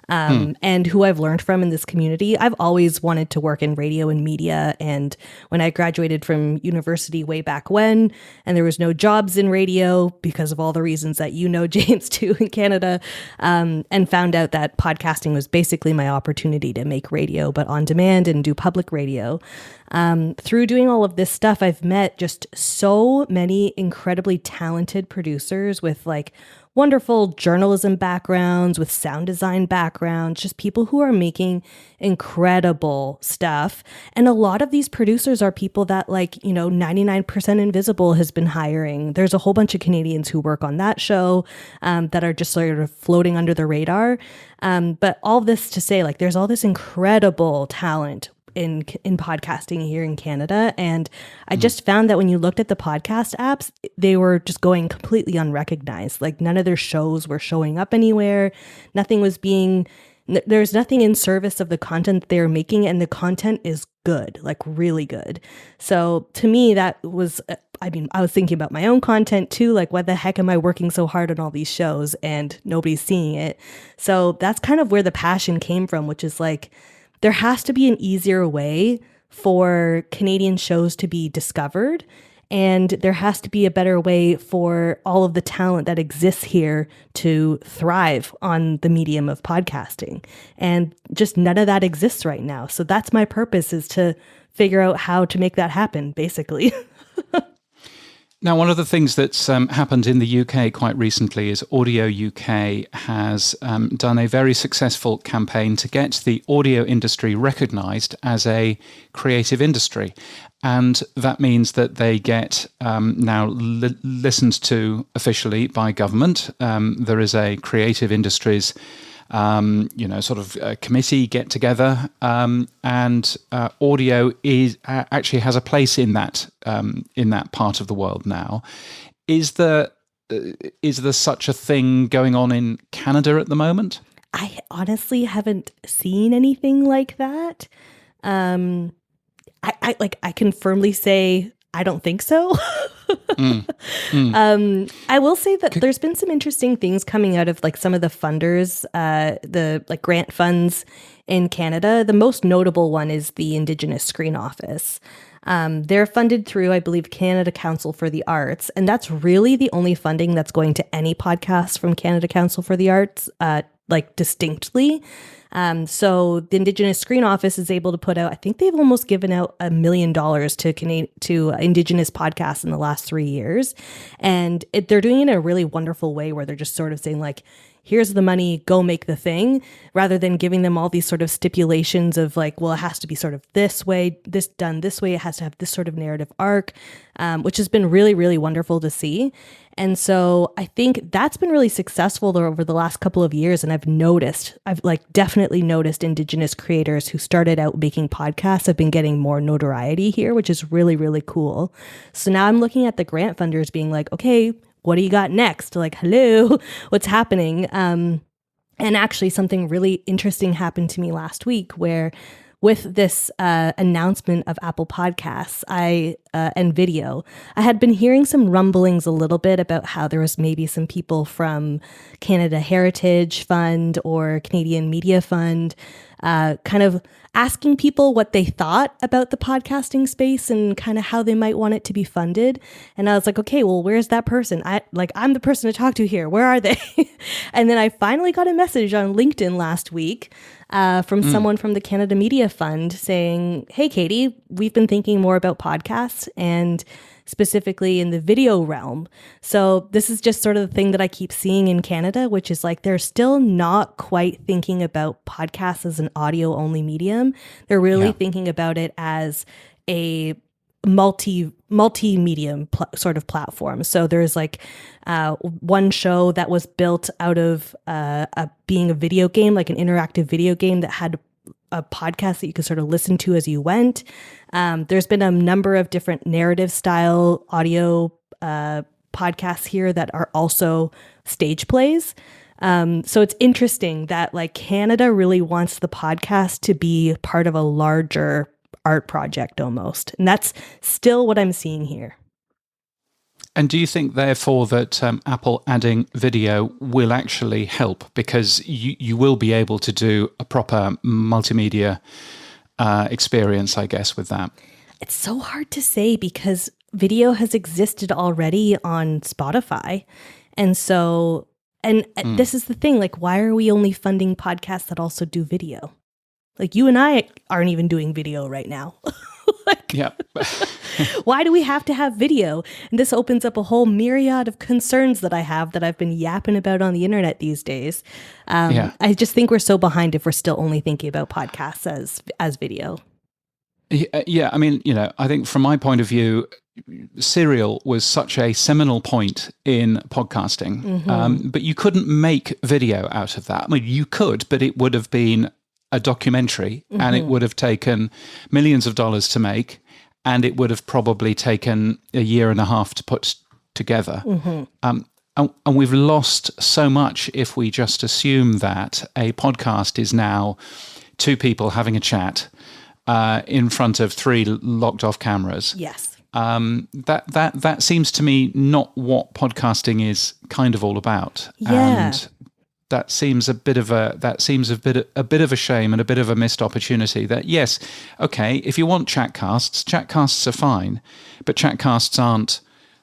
[SPEAKER 6] and who I've learned from in this community. I've always wanted to work in radio and media. And when I graduated from university way back when, and there was no jobs in radio because of all the reasons that James, too, in Canada, and found out that podcasting was basically my opportunity to make radio, but on demand and do public radio. Through doing all of this stuff, I've met just so many incredibly talented producers with like wonderful journalism backgrounds, with sound design backgrounds, just people who are making incredible stuff. And a lot of these producers are people that 99% Invisible has been hiring. There's a whole bunch of Canadians who work on that show that are just sort of floating under the radar. But all this to say, there's all this incredible talent in podcasting here in Canada. And I just found that when you looked at the podcast apps, they were just going completely unrecognized. None of their shows were showing up anywhere. There's nothing in service of the content that they're making, and the content is good, really good. So to me, that was, I was thinking about my own content too. Why the heck am I working so hard on all these shows and nobody's seeing it? So that's kind of where the passion came from, which is there has to be an easier way for Canadian shows to be discovered, and there has to be a better way for all of the talent that exists here to thrive on the medium of podcasting. And just none of that exists right now. So that's my purpose, is to figure out how to make that happen, basically.
[SPEAKER 3] Now, one of the things that's happened in the UK quite recently is Audio UK has done a very successful campaign to get the audio industry recognised as a creative industry. And that means that they get now listened to officially by government. There is a creative industries committee get together, and audio is actually has a place in that part of the world now. Is there such a thing going on in Canada at the moment?
[SPEAKER 6] I honestly haven't seen anything like that. I can firmly say I don't think so. I will say that there's been some interesting things coming out of some of the funders, the grant funds in Canada. The most notable one is the Indigenous Screen Office. They're funded through, I believe, Canada Council for the Arts, and that's really the only funding that's going to any podcast from Canada Council for the Arts, distinctly. So the Indigenous Screen Office is able to put out, I think they've almost given out $1 million to Indigenous podcasts in the last 3 years. And they're doing it in a really wonderful way where they're just sort of saying here's the money, go make the thing, rather than giving them all these sort of stipulations of it has to be sort of this way, this done this way, it has to have this sort of narrative arc, which has been really, really wonderful to see. And so I think that's been really successful over the last couple of years. And I've definitely noticed Indigenous creators who started out making podcasts have been getting more notoriety here, which is really, really cool. So now I'm looking at the grant funders being okay, what do you got next? Hello, what's happening? And actually something really interesting happened to me last week where with this announcement of Apple Podcasts and video, I had been hearing some rumblings a little bit about how there was maybe some people from Canada Heritage Fund or Canadian Media Fund kind of asking people what they thought about the podcasting space and kind of how they might want it to be funded. And I was okay, well, where's that person? I'm the person to talk to here. Where are they? And then I finally got a message on LinkedIn last week from someone from the Canada Media Fund saying, hey, Katie, we've been thinking more about podcasts and specifically in the video realm. So this is just sort of the thing that I keep seeing in Canada, which is they're still not quite thinking about podcasts as an audio only medium. They're really thinking about it as a multi-medium sort of platform. So there's one show that was built out of being a video game, an interactive video game that had a podcast that you could sort of listen to as you went. There's been a number of different narrative style audio podcasts here that are also stage plays. So it's interesting that Canada really wants the podcast to be part of a larger art project almost. And that's still what I'm seeing here.
[SPEAKER 3] And do you think, therefore, that Apple adding video will actually help? Because you will be able to do a proper multimedia experience, I guess, with that.
[SPEAKER 6] It's so hard to say because video has existed already on Spotify. And so, this is the thing, like, why are we only funding podcasts that also do video? Like, you and I aren't even doing video right now.
[SPEAKER 3] Yeah.
[SPEAKER 6] Why do we have to have video? And this opens up a whole myriad of concerns that I have that I've been yapping about on the internet these days. I just think we're so behind if we're still only thinking about podcasts as video.
[SPEAKER 3] Yeah, I mean, I think from my point of view, Serial was such a seminal point in podcasting, but you couldn't make video out of that. I mean, you could, but it would have been a documentary, and it would have taken millions of dollars to make, and it would have probably taken a year and a half to put together. And we've lost so much if we just assume that a podcast is now two people having a chat in front of three locked off cameras.
[SPEAKER 6] Yes.
[SPEAKER 3] That seems to me not what podcasting is kind of all about.
[SPEAKER 6] Yeah.
[SPEAKER 3] And that seems a bit of a shame and a bit of a missed opportunity. That, yes, okay, if you want chatcasts are fine, but chatcasts aren't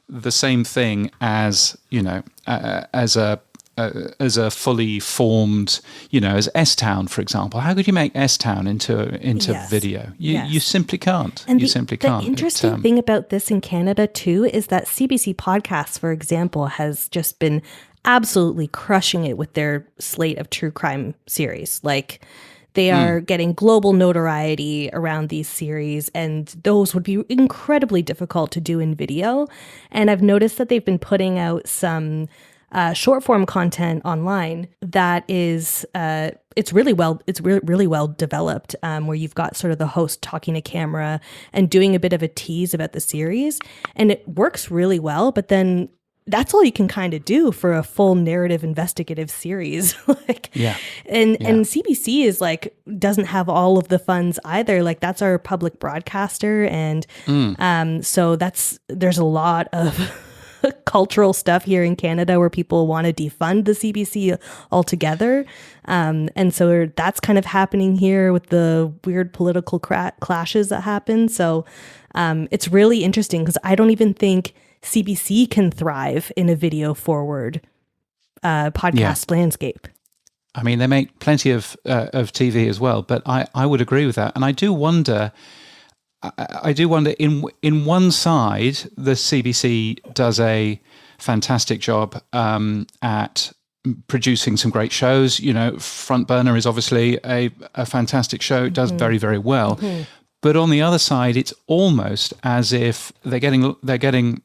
[SPEAKER 3] the same thing as as a fully formed, as S-Town, for example. How could you make S-Town into
[SPEAKER 6] Yes.
[SPEAKER 3] video?
[SPEAKER 6] Yes.
[SPEAKER 3] You simply can't.
[SPEAKER 6] And
[SPEAKER 3] you simply can't.
[SPEAKER 6] The interesting thing about this in Canada too is that CBC Podcasts, for example, has just been absolutely crushing it with their slate of true crime series. Like, they are getting global notoriety around these series, and those would be incredibly difficult to do in video. And I've noticed that they've been putting out some short form content online that is it's really well developed, where you've got sort of the host talking to camera and doing a bit of a tease about the series, and it works really well. But then that's all you can kind of do for a full narrative investigative series. And CBC is like, doesn't have all of the funds either. Like, that's our public broadcaster. And so there's a lot of cultural stuff here in Canada where people want to defund the CBC altogether. And so that's kind of happening here with the weird political clashes that happen. So it's really interesting because I don't even think CBC can thrive in a video forward podcast landscape.
[SPEAKER 3] I mean, they make plenty of TV as well, but I would agree with that. And I do wonder in one side, the CBC does a fantastic job at producing some great shows. Front Burner is obviously a fantastic show. It does very, very well. But on the other side, it's almost as if they're getting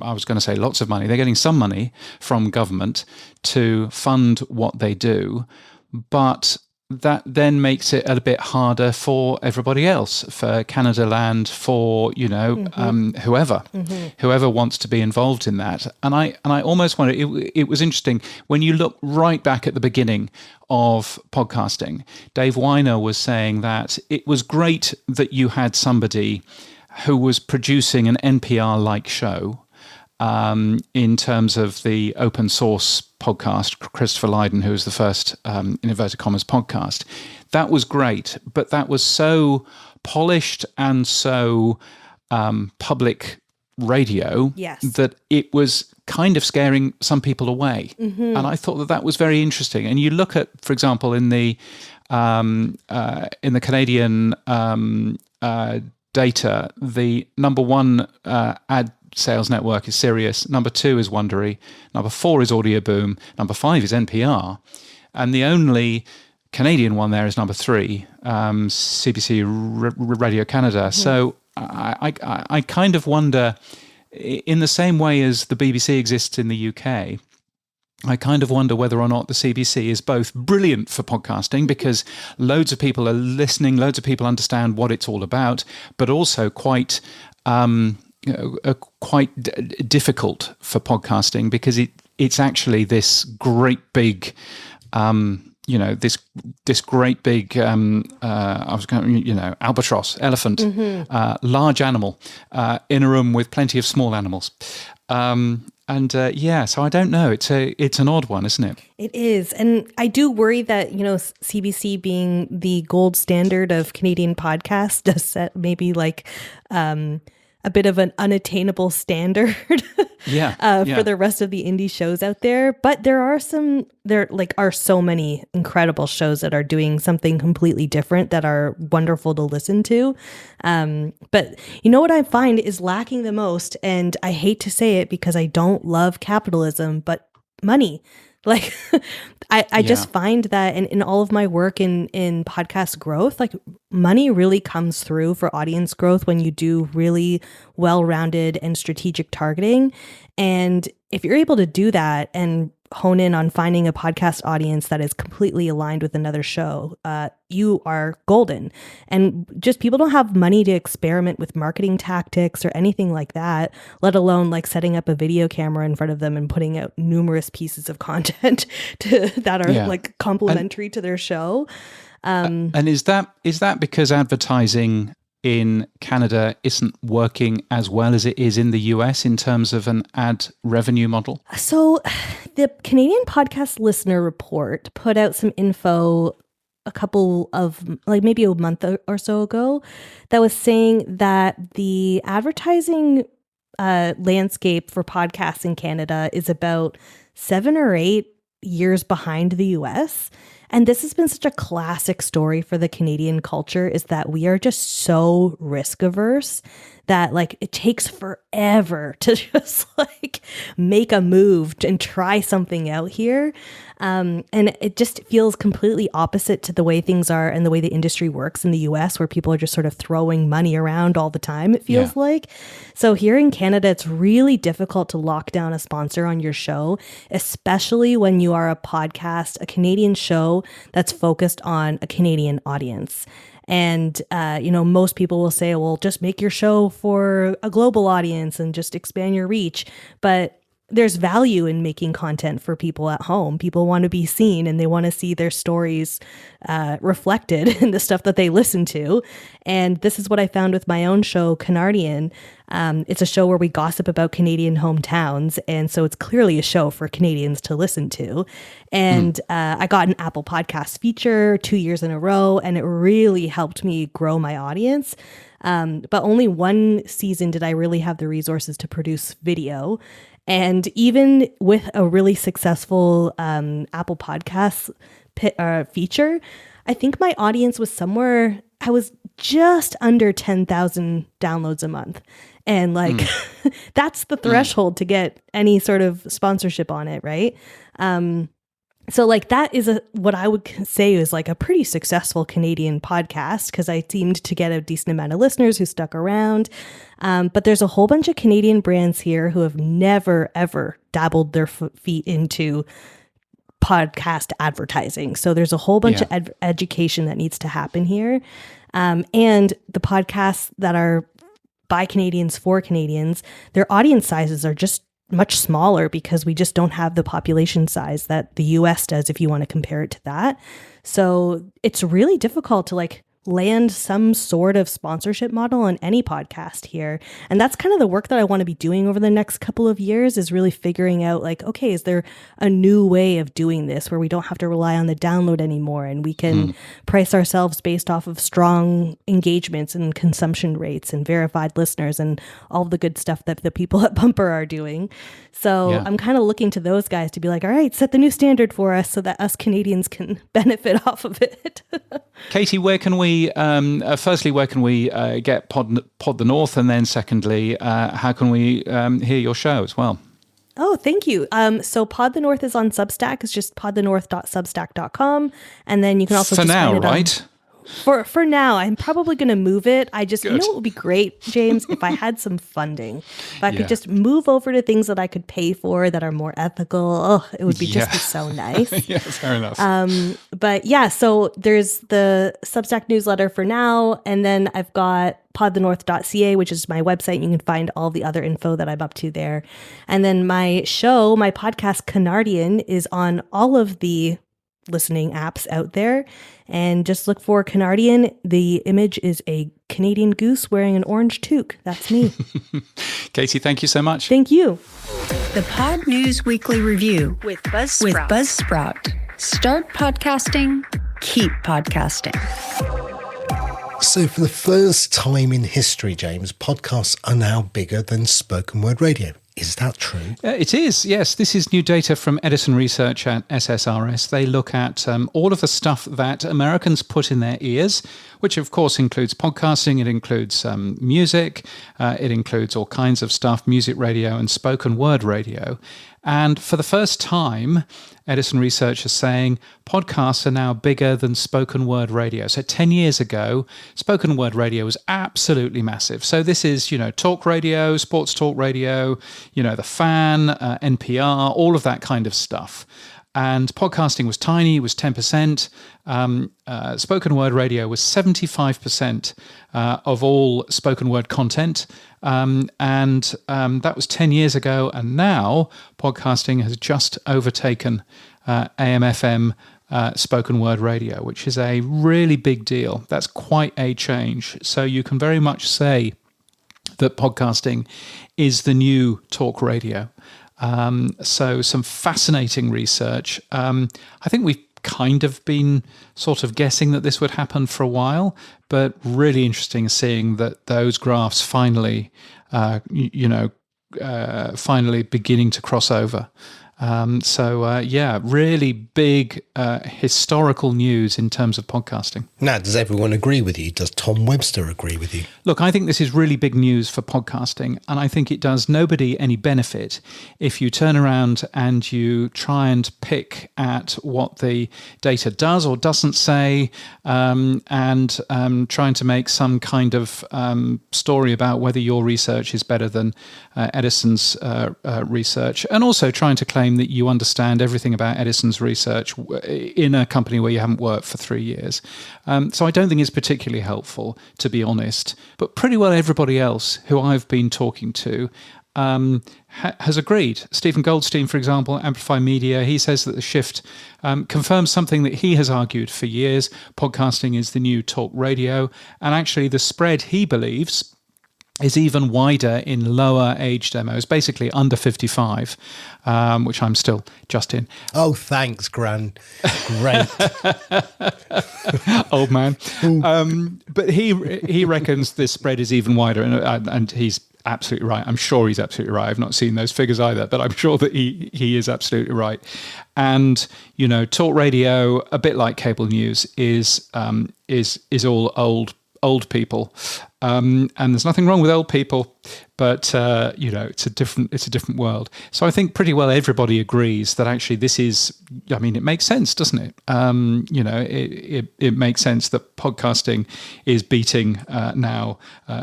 [SPEAKER 3] I was going to say lots of money. They're getting some money from government to fund what they do, but that then makes it a bit harder for everybody else, for Canada Land, for whoever wants to be involved in that. And I almost wonder. It was interesting when you look right back at the beginning of podcasting. Dave Weiner was saying that it was great that you had somebody who was producing an NPR-like show in terms of the open source podcast, Christopher Lydon, who was the first, in inverted commas, podcast. That was great, but that was so polished and so public radio that it was kind of scaring some people away. And I thought that was very interesting. And you look at, for example, in the Canadian data, the number one ad sales network is Sirius, number 2 is Wondery, number 4 is Audio Boom, number 5 is NPR, and the only Canadian one there is number 3, CBC Radio Canada. So I kind of wonder, in the same way as the BBC exists in the UK, I kind of wonder whether or not the CBC is both brilliant for podcasting because loads of people are listening, loads of people understand what it's all about, but also quite difficult for podcasting because it's actually this great big this great big albatross, elephant, large animal in a room with plenty of small animals. So I don't know. It's an odd one, isn't it?
[SPEAKER 6] It is. And I do worry that, CBC being the gold standard of Canadian podcasts does set maybe like a bit of an unattainable standard for the rest of the indie shows out there. But there are so many incredible shows that are doing something completely different that are wonderful to listen to. But what I find is lacking the most, and I hate to say it because I don't love capitalism, but money. Like, I just find that in all of my work in podcast growth, like money really comes through for audience growth when you do really well-rounded and strategic targeting. And if you're able to do that and hone in on finding a podcast audience that is completely aligned with another show, you are golden. And just people don't have money to experiment with marketing tactics or anything like that, let alone like setting up a video camera in front of them and putting out numerous pieces of content that are like complementary to their show.
[SPEAKER 3] And is that because advertising in Canada isn't working as well as it is in the US in terms of an ad revenue model?
[SPEAKER 6] So the Canadian Podcast Listener Report put out some info a couple of, like maybe a month or so ago, that was saying that the advertising landscape for podcasts in Canada is about 7 or 8 years behind the US. And this has been such a classic story for the Canadian culture, is that we are just so risk averse that like it takes forever to just like make a move and try something out here. And it just feels completely opposite to the way things are and the way the industry works in the US, where people are just sort of throwing money around all the time, it feels like. So here in Canada, it's really difficult to lock down a sponsor on your show, especially when you are a podcast, a Canadian show that's focused on a Canadian audience. And, most people will say, well, just make your show for a global audience and just expand your reach. But there's value in making content for people at home. People want to be seen and they want to see their stories reflected in the stuff that they listen to. And this is what I found with my own show, Canardian. It's a show where we gossip about Canadian hometowns. And so it's clearly a show for Canadians to listen to. And I got an Apple Podcast feature 2 years in a row, and it really helped me grow my audience. But only one season did I really have the resources to produce video. And even with a really successful Apple Podcasts feature, I think my audience was I was just under 10,000 downloads a month. And like, that's the threshold to get any sort of sponsorship on it, right? So like that is what I would say is like a pretty successful Canadian podcast, because I seemed to get a decent amount of listeners who stuck around. But there's a whole bunch of Canadian brands here who have never, ever dabbled their feet into podcast advertising. So there's a whole bunch of education that needs to happen here. And the podcasts that are by Canadians for Canadians, their audience sizes are just much smaller because we just don't have the population size that the US does, if you want to compare it to that. So it's really difficult to like land some sort of sponsorship model on any podcast here. And that's kind of the work that I want to be doing over the next couple of years, is really figuring out like, okay, is there a new way of doing this where we don't have to rely on the download anymore, and we can price ourselves based off of strong engagements and consumption rates and verified listeners and all the good stuff that the people at Bumper are doing. So I'm kind of looking to those guys to be like, all right, set the new standard for us so that us Canadians can benefit off of it.
[SPEAKER 3] Katie, where can we firstly, where can we get Pod the North, and then secondly, how can we hear your show as well?
[SPEAKER 6] Oh, thank you. So Pod the North is on Substack. It's just podthenorth.substack.com, and then you can also
[SPEAKER 3] for now, right?
[SPEAKER 6] For now, I'm probably going to move it. You know what would be great, James, if I had some funding. If I could just move over to things that I could pay for that are more ethical. Oh, it would be just be so nice.
[SPEAKER 3] Yeah, fair enough.
[SPEAKER 6] But yeah, so there's the Substack newsletter for now, and then I've got podthenorth.ca, which is my website. You can find all the other info that I'm up to there. And then my show, my podcast, Canardian, is on all of the listening apps out there. And just look for Canardian. The image is a Canadian goose wearing an orange toque. That's me.
[SPEAKER 3] Katie, thank you so much.
[SPEAKER 6] Thank you.
[SPEAKER 2] The Pod News Weekly Review
[SPEAKER 6] With Buzzsprout.
[SPEAKER 2] Start podcasting, keep podcasting.
[SPEAKER 4] So for the first time in history, James, podcasts are now bigger than spoken word radio. Is that true?
[SPEAKER 3] It is, yes. This is new data from Edison Research at SSRS. They look at all of the stuff that Americans put in their ears, which of course includes podcasting, it includes music, it includes all kinds of stuff, music radio and spoken word radio. And for the first time, Edison Research is saying podcasts are now bigger than spoken word radio. So 10 years ago, spoken word radio was absolutely massive. So this is, talk radio, sports talk radio, The Fan, NPR, all of that kind of stuff. And podcasting was tiny, it was 10%. Spoken word radio was 75% of all spoken word content. And that was 10 years ago. And now podcasting has just overtaken AM/FM spoken word radio, which is a really big deal. That's quite a change. So you can very much say that podcasting is the new talk radio. So some fascinating research. I think we've kind of been sort of guessing that this would happen for a while, but really interesting seeing that those graphs finally, finally beginning to cross over. Really big historical news in terms of podcasting.
[SPEAKER 4] Now, does everyone agree with you? Does Tom Webster agree with you?
[SPEAKER 3] Look, I think this is really big news for podcasting, and I think it does nobody any benefit if you turn around and you try and pick at what the data does or doesn't say, and trying to make some kind of story about whether your research is better than Edison's research, and also trying to claim that you understand everything about Edison's research in a company where you haven't worked for 3 years. So I don't think it's particularly helpful, to be honest. But pretty well everybody else who I've been talking to has agreed. Stephen Goldstein, for example, Amplify Media, he says that the shift confirms something that he has argued for years. Podcasting is the new talk radio. And actually the spread, he believes, is even wider in lower age demos, basically under 55, which I'm still just in.
[SPEAKER 4] Oh, thanks, Gran. Great.
[SPEAKER 3] Old man. But he reckons this spread is even wider, and he's absolutely right. I'm sure he's absolutely right. I've not seen those figures either, but I'm sure that he is absolutely right. And, talk radio, a bit like cable news, is all old people. And there's nothing wrong with old people, but it's a different world. So I think pretty well everybody agrees that actually this is, it makes sense, doesn't it? It makes sense that podcasting is beating now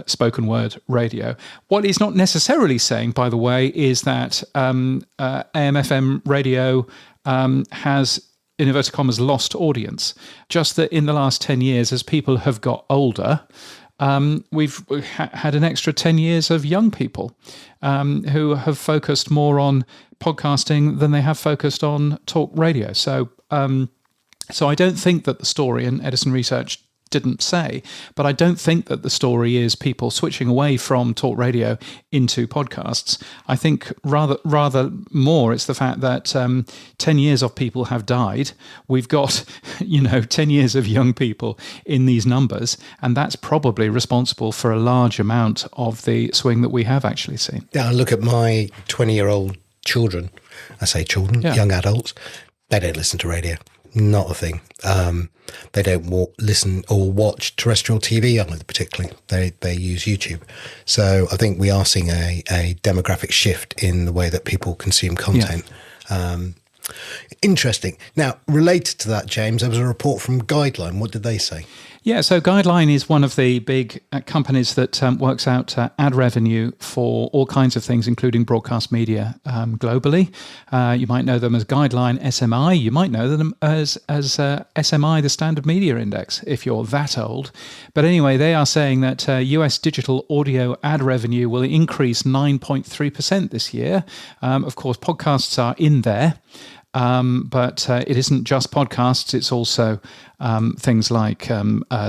[SPEAKER 3] spoken word radio. What he's not necessarily saying, by the way, is that AM/FM radio has, in inverted commas, lost audience. Just that in the last 10 years, as people have got older, we've had an extra 10 years of young people who have focused more on podcasting than they have focused on talk radio. So I don't think that the story, and Edison Research didn't say, but I don't think that the story is people switching away from talk radio into podcasts. I think rather more it's the fact that 10 years of people have died. We've got 10 years of young people in these numbers, and that's probably responsible for a large amount of the swing that we have actually seen.
[SPEAKER 4] Yeah, I look at my 20-year-old children. I say children, young adults. They don't listen to radio. Not a thing. They don't listen or watch terrestrial TV either, particularly. They use YouTube. So I think we are seeing a demographic shift in the way that people consume content. Yeah. Interesting. Now, related to that, James, there was a report from Guideline. What did they say?
[SPEAKER 3] Yeah, so Guideline is one of the big companies that works out ad revenue for all kinds of things, including broadcast media globally. You might know them as Guideline SMI. You might know them as SMI, the Standard Media Index, if you're that old. But anyway, they are saying that US digital audio ad revenue will increase 9.3% this year. Of course, podcasts are in there. But it isn't just podcasts. It's also things like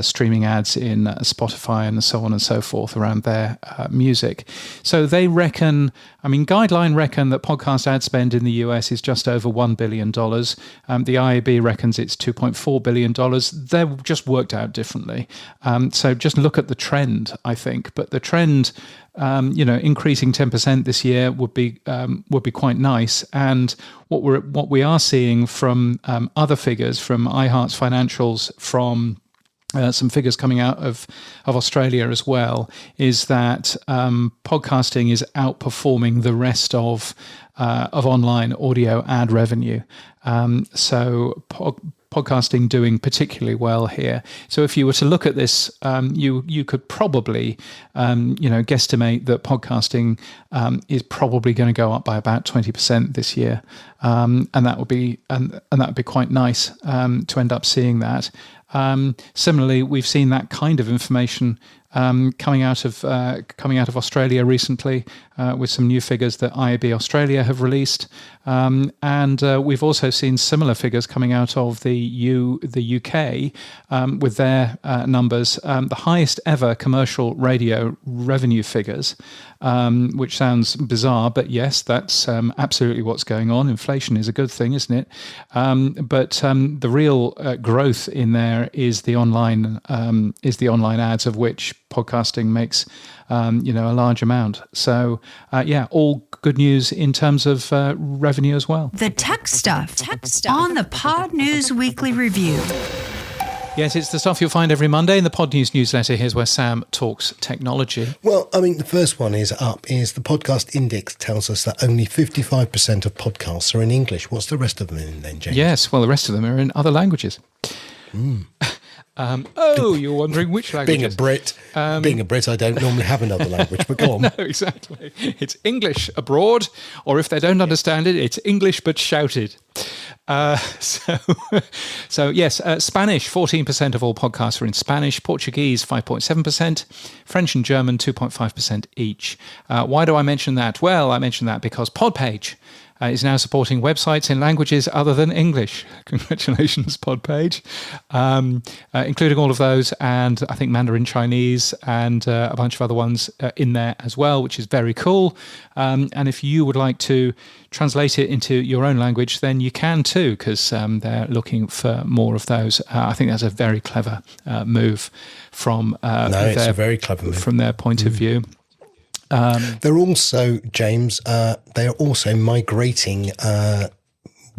[SPEAKER 3] streaming ads in Spotify and so on and so forth around their music. So they reckon, Guideline reckon that podcast ad spend in the US is just over $1 billion. The IAB reckons it's $2.4 billion. They're just worked out differently. So just look at the trend, I think. But the trend, increasing 10% this year would be quite nice. And what we are seeing from other figures, from iHeart's financials, from some figures coming out of Australia as well, is that podcasting is outperforming the rest of online audio ad revenue. So podcasting doing particularly well here. So if you were to look at this, you could probably guesstimate that podcasting is probably going to go up by about 20% this year, and that would be quite nice to end up seeing that. Similarly, we've seen that kind of information coming out of Australia recently, with some new figures that IAB Australia have released, and we've also seen similar figures coming out of the UK with their numbers, the highest ever commercial radio revenue figures, which sounds bizarre, but yes, that's absolutely what's going on. Inflation is a good thing, isn't it? But the real growth in there is the online ads, of which podcasting makes a large amount. So all good news in terms of revenue as well.
[SPEAKER 2] The tech stuff on the Pod News Weekly Review.
[SPEAKER 3] Yes, it's the stuff you'll find every Monday in the Pod News newsletter. Here's where Sam talks technology.
[SPEAKER 4] Well, the first one is the podcast index tells us that only 55% of podcasts are in English. What's the rest of them in then, James?
[SPEAKER 3] Yes, well, the rest of them are in other languages. You're wondering which language?
[SPEAKER 4] Being a Brit, I don't normally have another language, but go on.
[SPEAKER 3] No, exactly. It's English abroad, or if they don't understand it, it's English but shouted. So yes, Spanish, 14% of all podcasts are in Spanish, Portuguese, 5.7%, French and German, 2.5% each. Why do I mention that? Well, I mention that because Podpage is now supporting websites in languages other than English. Congratulations, Podpage. Including all of those, and I think Mandarin Chinese and a bunch of other ones in there as well, which is very cool. And if you would like to translate it into your own language, then you can too, because they're looking for more of those. I think that's a very clever move from
[SPEAKER 4] it's a very clever move
[SPEAKER 3] from their point of view.
[SPEAKER 4] They're also, James, they are also migrating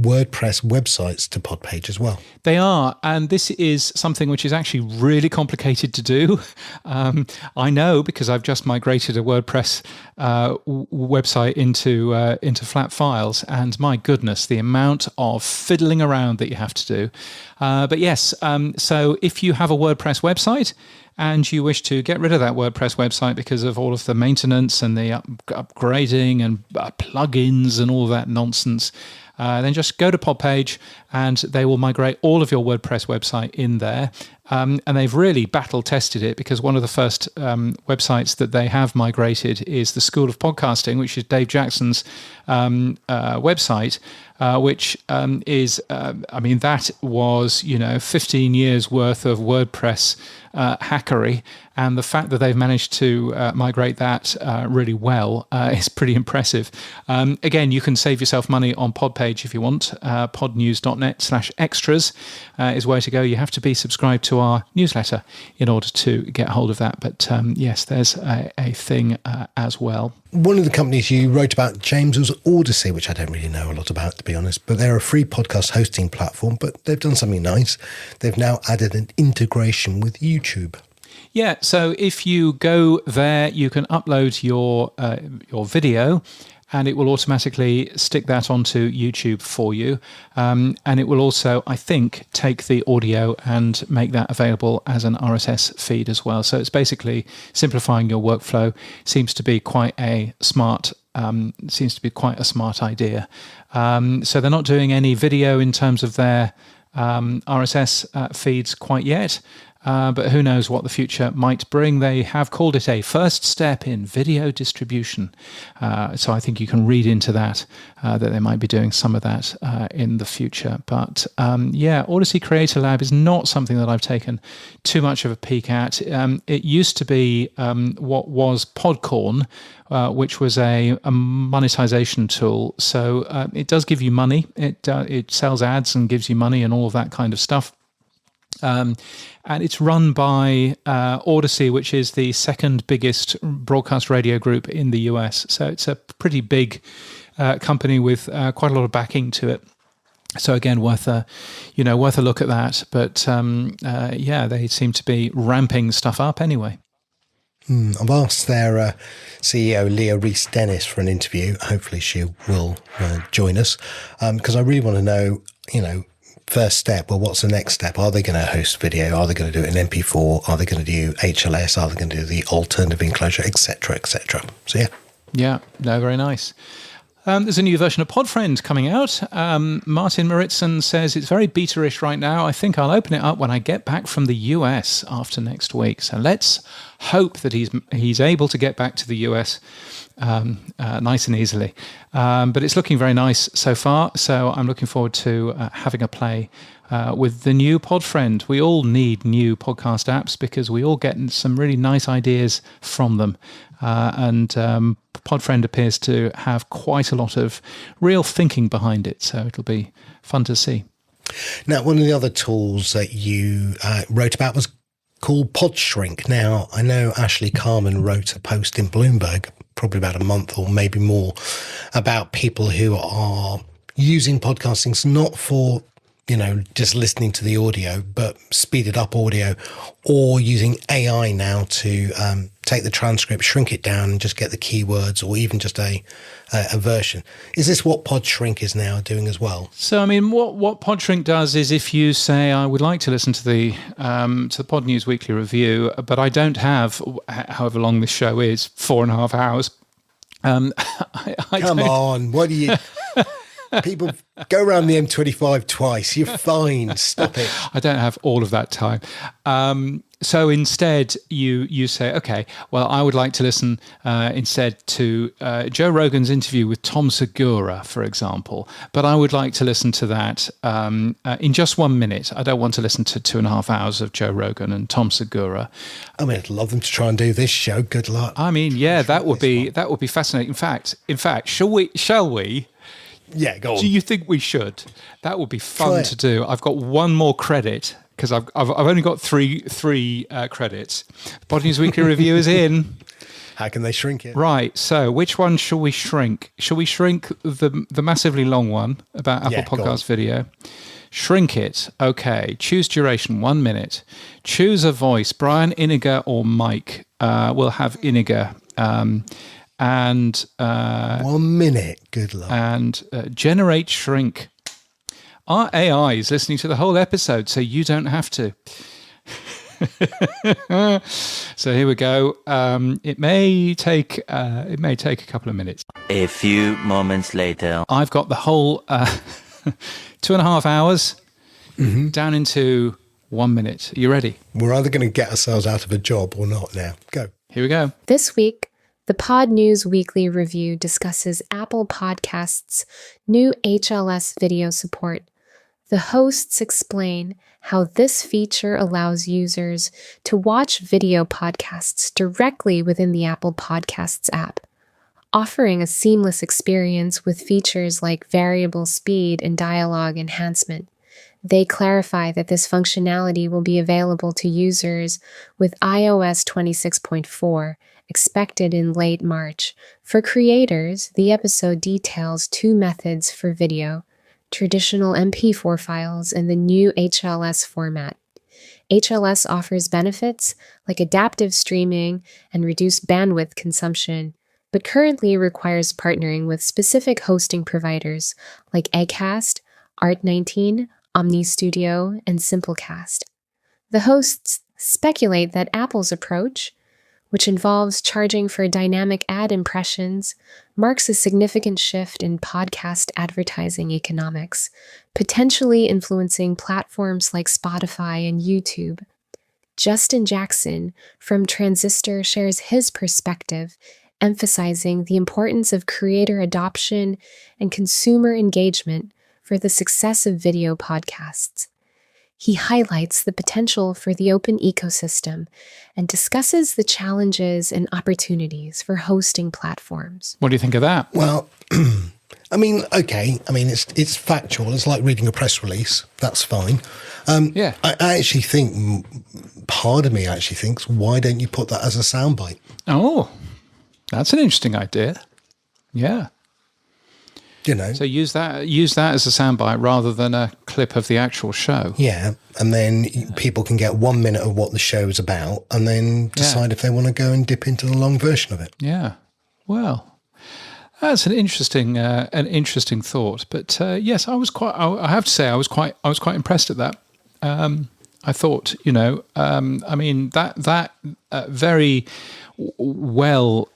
[SPEAKER 4] WordPress websites to Podpage as well.
[SPEAKER 3] They are, and this is something which is actually really complicated to do. I know, because I've just migrated a WordPress website into flat files, and my goodness, the amount of fiddling around that you have to do. But yes, so if you have a WordPress website and you wish to get rid of that WordPress website because of all of the maintenance and the upgrading and plugins and all that nonsense, then just go to Podpage and they will migrate all of your WordPress website in there. And they've really battle tested it, because one of the first websites that they have migrated is the School of Podcasting, which is Dave Jackson's website, which is, that was, 15 years worth of WordPress hackery. And the fact that they've managed to migrate that really well is pretty impressive. Again, you can save yourself money on Podpage if you want. podnews.net/extras is where to go. You have to be subscribed to our newsletter in order to get hold of that. But yes, there's a thing as well.
[SPEAKER 4] One of the companies you wrote about, James, was Odyssey, which I don't really know a lot about, to be honest, but they're a free podcast hosting platform, but they've done something nice. They've now added an integration with YouTube.
[SPEAKER 3] Yeah, so if you go there, you can upload your video, and it will automatically stick that onto YouTube for you. And it will also, I think, take the audio and make that available as an RSS feed as well. So it's basically simplifying your workflow. Seems to be quite a smart idea. So they're not doing any video in terms of their RSS feeds quite yet. but who knows what the future might bring. They have called it a first step in video distribution. So I think you can read into that, that they might be doing some of that in the future. But Odyssey Creator Lab is not something that I've taken too much of a peek at. It used to be what was Podcorn, which was a monetization tool. So it does give you money. It sells ads and gives you money and all of that kind of stuff. And it's run by Odyssey, which is the second biggest broadcast radio group in the US. So it's a pretty big company with quite a lot of backing to it. So again, worth a look at that. But they seem to be ramping stuff up anyway.
[SPEAKER 4] I've asked their CEO, Leah Reese-Dennis, for an interview. Hopefully she will join us, because I really want to know, first step, well, what's the next step? Are they going to host video? Are they going to do it in MP4? Are they going to do HLS? Are they going to do the alternative enclosure, etc., etc.? So, yeah.
[SPEAKER 3] Yeah, no, very nice. There's a new version of Podfriend coming out. Martin Maritzson says it's very beta-ish right now. I think I'll open it up when I get back from the US after next week. So let's hope that he's able to get back to the US nice and easily. But it's looking very nice so far. So I'm looking forward to having a play with the new Podfriend. We all need new podcast apps because we all get some really nice ideas from them. And Podfriend appears to have quite a lot of real thinking behind it. So it'll be fun to see.
[SPEAKER 4] Now, one of the other tools that you wrote about was called PodShrink. Now, I know Ashley Carman wrote a post in Bloomberg probably about a month or maybe more about people who are using podcasting not for just listening to the audio, but speeded up audio, or using AI now to take the transcript, shrink it down, and just get the keywords, or even just a version. Is this what PodShrink is now doing as well?
[SPEAKER 3] So, I mean, what PodShrink does is, if you say, I would like to listen to the Pod News Weekly Review, but I don't have, however long this show is, 4.5 hours.
[SPEAKER 4] Come on, what do you... People go around the M25 twice. You're fine. Stop it.
[SPEAKER 3] I don't have all of that time. So instead, you say, okay, well, I would like to listen instead to Joe Rogan's interview with Tom Segura, for example. But I would like to listen to that in just 1 minute. I don't want to listen to 2.5 hours of Joe Rogan and Tom Segura.
[SPEAKER 4] I mean, I'd love them to try and do this show. Good luck.
[SPEAKER 3] I mean, yeah, that would be fascinating. In fact, shall we?
[SPEAKER 4] Yeah, go on.
[SPEAKER 3] Do you think we should? That would be fun to do. I've got one more credit because I've only got three credits. The Pod News Weekly Review is in.
[SPEAKER 4] How can they shrink it? Right.
[SPEAKER 3] So which one shall we shrink? Shall we shrink the massively long one about Apple Podcast Video? Shrink it. Okay. Choose duration, 1 minute. Choose a voice, Brian Iniger or Mike. We'll have Iniger. And
[SPEAKER 4] 1 minute, good luck.
[SPEAKER 3] And generate shrink. Our AI is listening to the whole episode, so you don't have to. So here we go. It may take a couple of minutes.
[SPEAKER 8] A few moments later,
[SPEAKER 3] I've got the whole 2.5 hours down into 1 minute. Are you ready?
[SPEAKER 4] We're either going to get ourselves out of a job or not now. Go.
[SPEAKER 3] Here we go.
[SPEAKER 9] This week, the Pod News Weekly Review discusses Apple Podcasts' new HLS video support. The hosts explain how this feature allows users to watch video podcasts directly within the Apple Podcasts app, offering a seamless experience with features like variable speed and dialogue enhancement. They clarify that this functionality will be available to users with iOS 26.4, expected in late March. For creators, the episode details 2 methods for video: traditional MP4 files and the new HLS format. HLS offers benefits like adaptive streaming and reduced bandwidth consumption, but currently requires partnering with specific hosting providers like Acast, Art19, Omni Studio, and Simplecast. The hosts speculate that Apple's approach, which involves charging for dynamic ad impressions, marks a significant shift in podcast advertising economics, potentially influencing platforms like Spotify and YouTube. Justin Jackson from Transistor shares his perspective, emphasizing the importance of creator adoption and consumer engagement for the success of video podcasts. He highlights the potential for the open ecosystem and discusses the challenges and opportunities for hosting platforms.
[SPEAKER 3] What do you think of that?
[SPEAKER 4] Well, I mean, okay. I mean, it's factual. It's like reading a press release. That's fine.
[SPEAKER 3] Yeah.
[SPEAKER 4] I actually think, part of me actually thinks, why don't you put that as a soundbite?
[SPEAKER 3] Oh, that's an interesting idea. Yeah.
[SPEAKER 4] You know.
[SPEAKER 3] So use that as a soundbite rather than a clip of the actual show.
[SPEAKER 4] Yeah. And then people can get 1 minute of what the show is about and then decide if they want to go and dip into the long version of it.
[SPEAKER 3] Yeah. Well, that's an interesting thought. But yes, I have to say I was quite impressed at that. I thought, I mean, that very well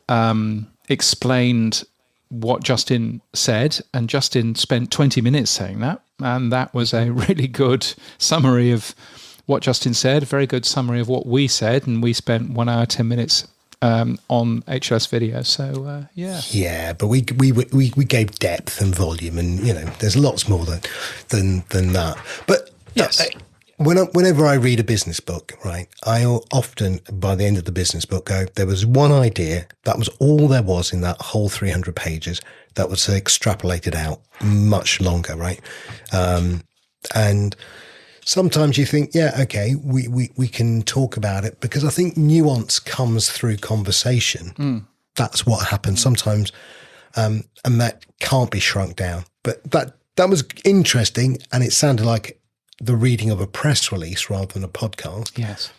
[SPEAKER 3] explained what Justin said, and Justin spent 20 minutes saying that, and that was a really good summary of what Justin said, a very good summary of what we said, and we spent 1 hour, 10 minutes on HLS video. So yeah,
[SPEAKER 4] but we gave depth and volume, and there's lots more than that. But
[SPEAKER 3] yes.
[SPEAKER 4] Whenever I read a business book, right, I often, by the end of the business book, go, there was one idea, that was all there was in that whole 300 pages, that was extrapolated out much longer, right? And sometimes you think, yeah, okay, we can talk about it, because I think nuance comes through conversation. That's what happens sometimes, and that can't be shrunk down. But that was interesting, and it sounded like the reading of a press release rather than a podcast.
[SPEAKER 3] Yes.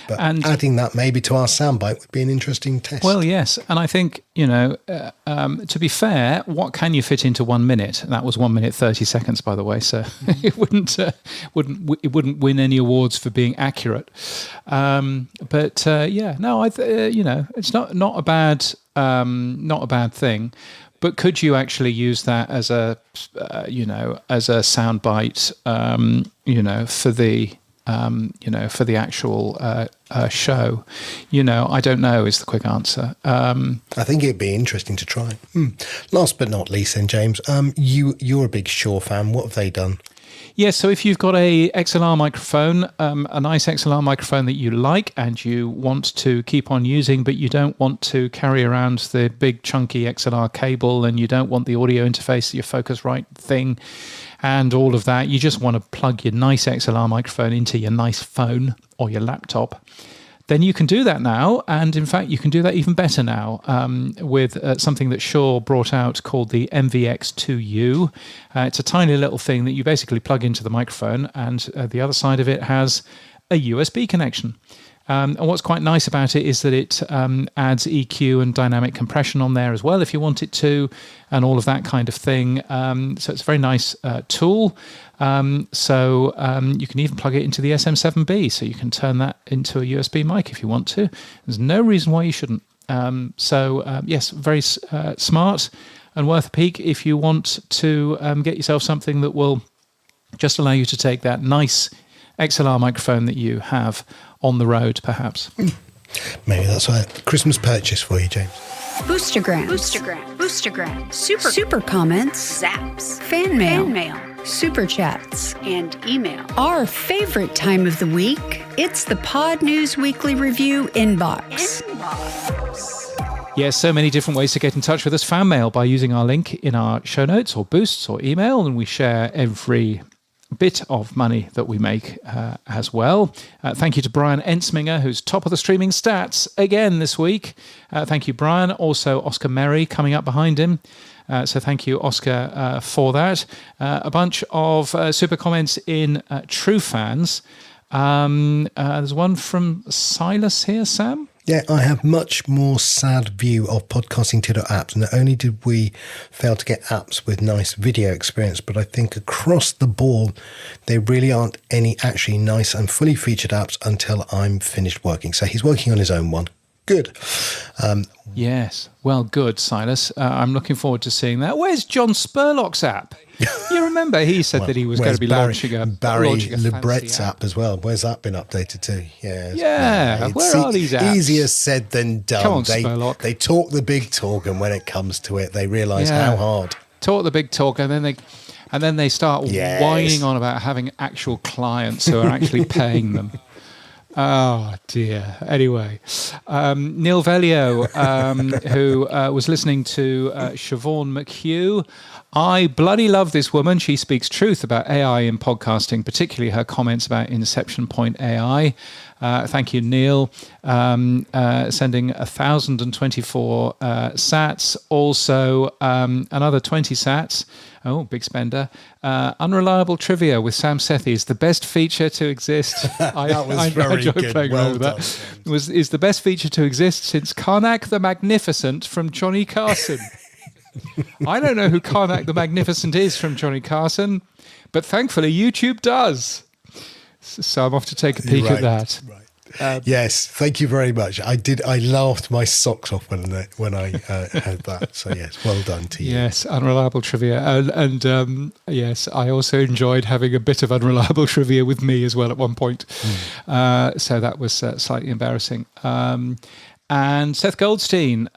[SPEAKER 4] But adding that maybe to our soundbite would be an interesting test.
[SPEAKER 3] Well, yes. And I think, to be fair, what can you fit into 1 minute? That was 1 minute, 30 seconds, by the way. So it wouldn't win any awards for being accurate. It's not a bad thing. But could you actually use that as a, as a soundbite, for the actual show? I don't know is the quick answer.
[SPEAKER 4] I think it'd be interesting to try. Last but not least, then, James, you're a big Shure fan. What have they done?
[SPEAKER 3] Yes, so if you've got a XLR microphone, a nice XLR microphone that you like and you want to keep on using, but you don't want to carry around the big chunky XLR cable, and you don't want the audio interface, your Focusrite thing, and all of that, you just want to plug your nice XLR microphone into your nice phone or your laptop, then you can do that now. And in fact, you can do that even better now with something that Shure brought out called the MVX2U. It's a tiny little thing that you basically plug into the microphone, and the other side of it has a USB connection. And what's quite nice about it is that it adds EQ and dynamic compression on there as well if you want it to, and all of that kind of thing. So it's a very nice tool. So you can even plug it into the SM7B, so you can turn that into a USB mic if you want to. There's no reason why you shouldn't. Yes, very smart and worth a peek if you want to get yourself something that will just allow you to take that nice XLR microphone that you have on the road, perhaps.
[SPEAKER 4] Maybe that's a Christmas purchase for you, James.
[SPEAKER 2] Boostergram, super comments,
[SPEAKER 10] zaps,
[SPEAKER 2] fan mail, super chats,
[SPEAKER 10] and email.
[SPEAKER 2] Our favorite time of the week, it's the Pod News Weekly Review inbox.
[SPEAKER 3] Yes, so many different ways to get in touch with us. Fan mail by using our link in our show notes, or boosts, or email, and we share every bit of money that we make as well. Thank you to Brian Ensminger, who's top of the streaming stats again this week. Thank you, Brian. Also, Oscar Merry coming up behind him. So thank you, Oscar, for that. A bunch of super comments in True Fans. There's one from Silas here, Sam.
[SPEAKER 4] Yeah, I have much more sad view of podcasting apps. Not only did we fail to get apps with nice video experience, but I think across the board, there really aren't any actually nice and fully featured apps until I'm finished working. So he's working on his own one. Good.
[SPEAKER 3] Yes. Well, good, Silas. I'm looking forward to seeing that. Where's John Spurlock's app? You remember he said that he was going to be launching a
[SPEAKER 4] Libret's
[SPEAKER 3] fancy
[SPEAKER 4] app as well. Where's that been updated to?
[SPEAKER 3] Yeah. Where are these apps?
[SPEAKER 4] Easier said than done.
[SPEAKER 3] Come on, Spurlock.
[SPEAKER 4] They talk the big talk, and when it comes to it, they realise how hard.
[SPEAKER 3] Talk the big talk, and then they start whining on about having actual clients who are actually paying them. Oh, dear. Anyway, Neil Velio, who was listening to Siobhan McHugh. I bloody love this woman. She speaks truth about AI in podcasting, particularly her comments about Inception Point AI. Thank you, Neil. Sending 1,024 sats. Also, another 20 sats. Oh, big spender. Unreliable trivia with Sam Sethi is the best feature to exist. I enjoy playing around with that. Is the best feature to exist since Karnak the Magnificent from Johnny Carson. I don't know who Karnak the Magnificent is from Johnny Carson, but thankfully YouTube does. So I'm off to take a peek at that.
[SPEAKER 4] Right. Yes, thank you very much. I laughed my socks off when I heard that. So yes, well done to you.
[SPEAKER 3] Yes, unreliable trivia, and yes, I also enjoyed having a bit of unreliable trivia with me as well at one point. So that was slightly embarrassing. And Seth Goldstein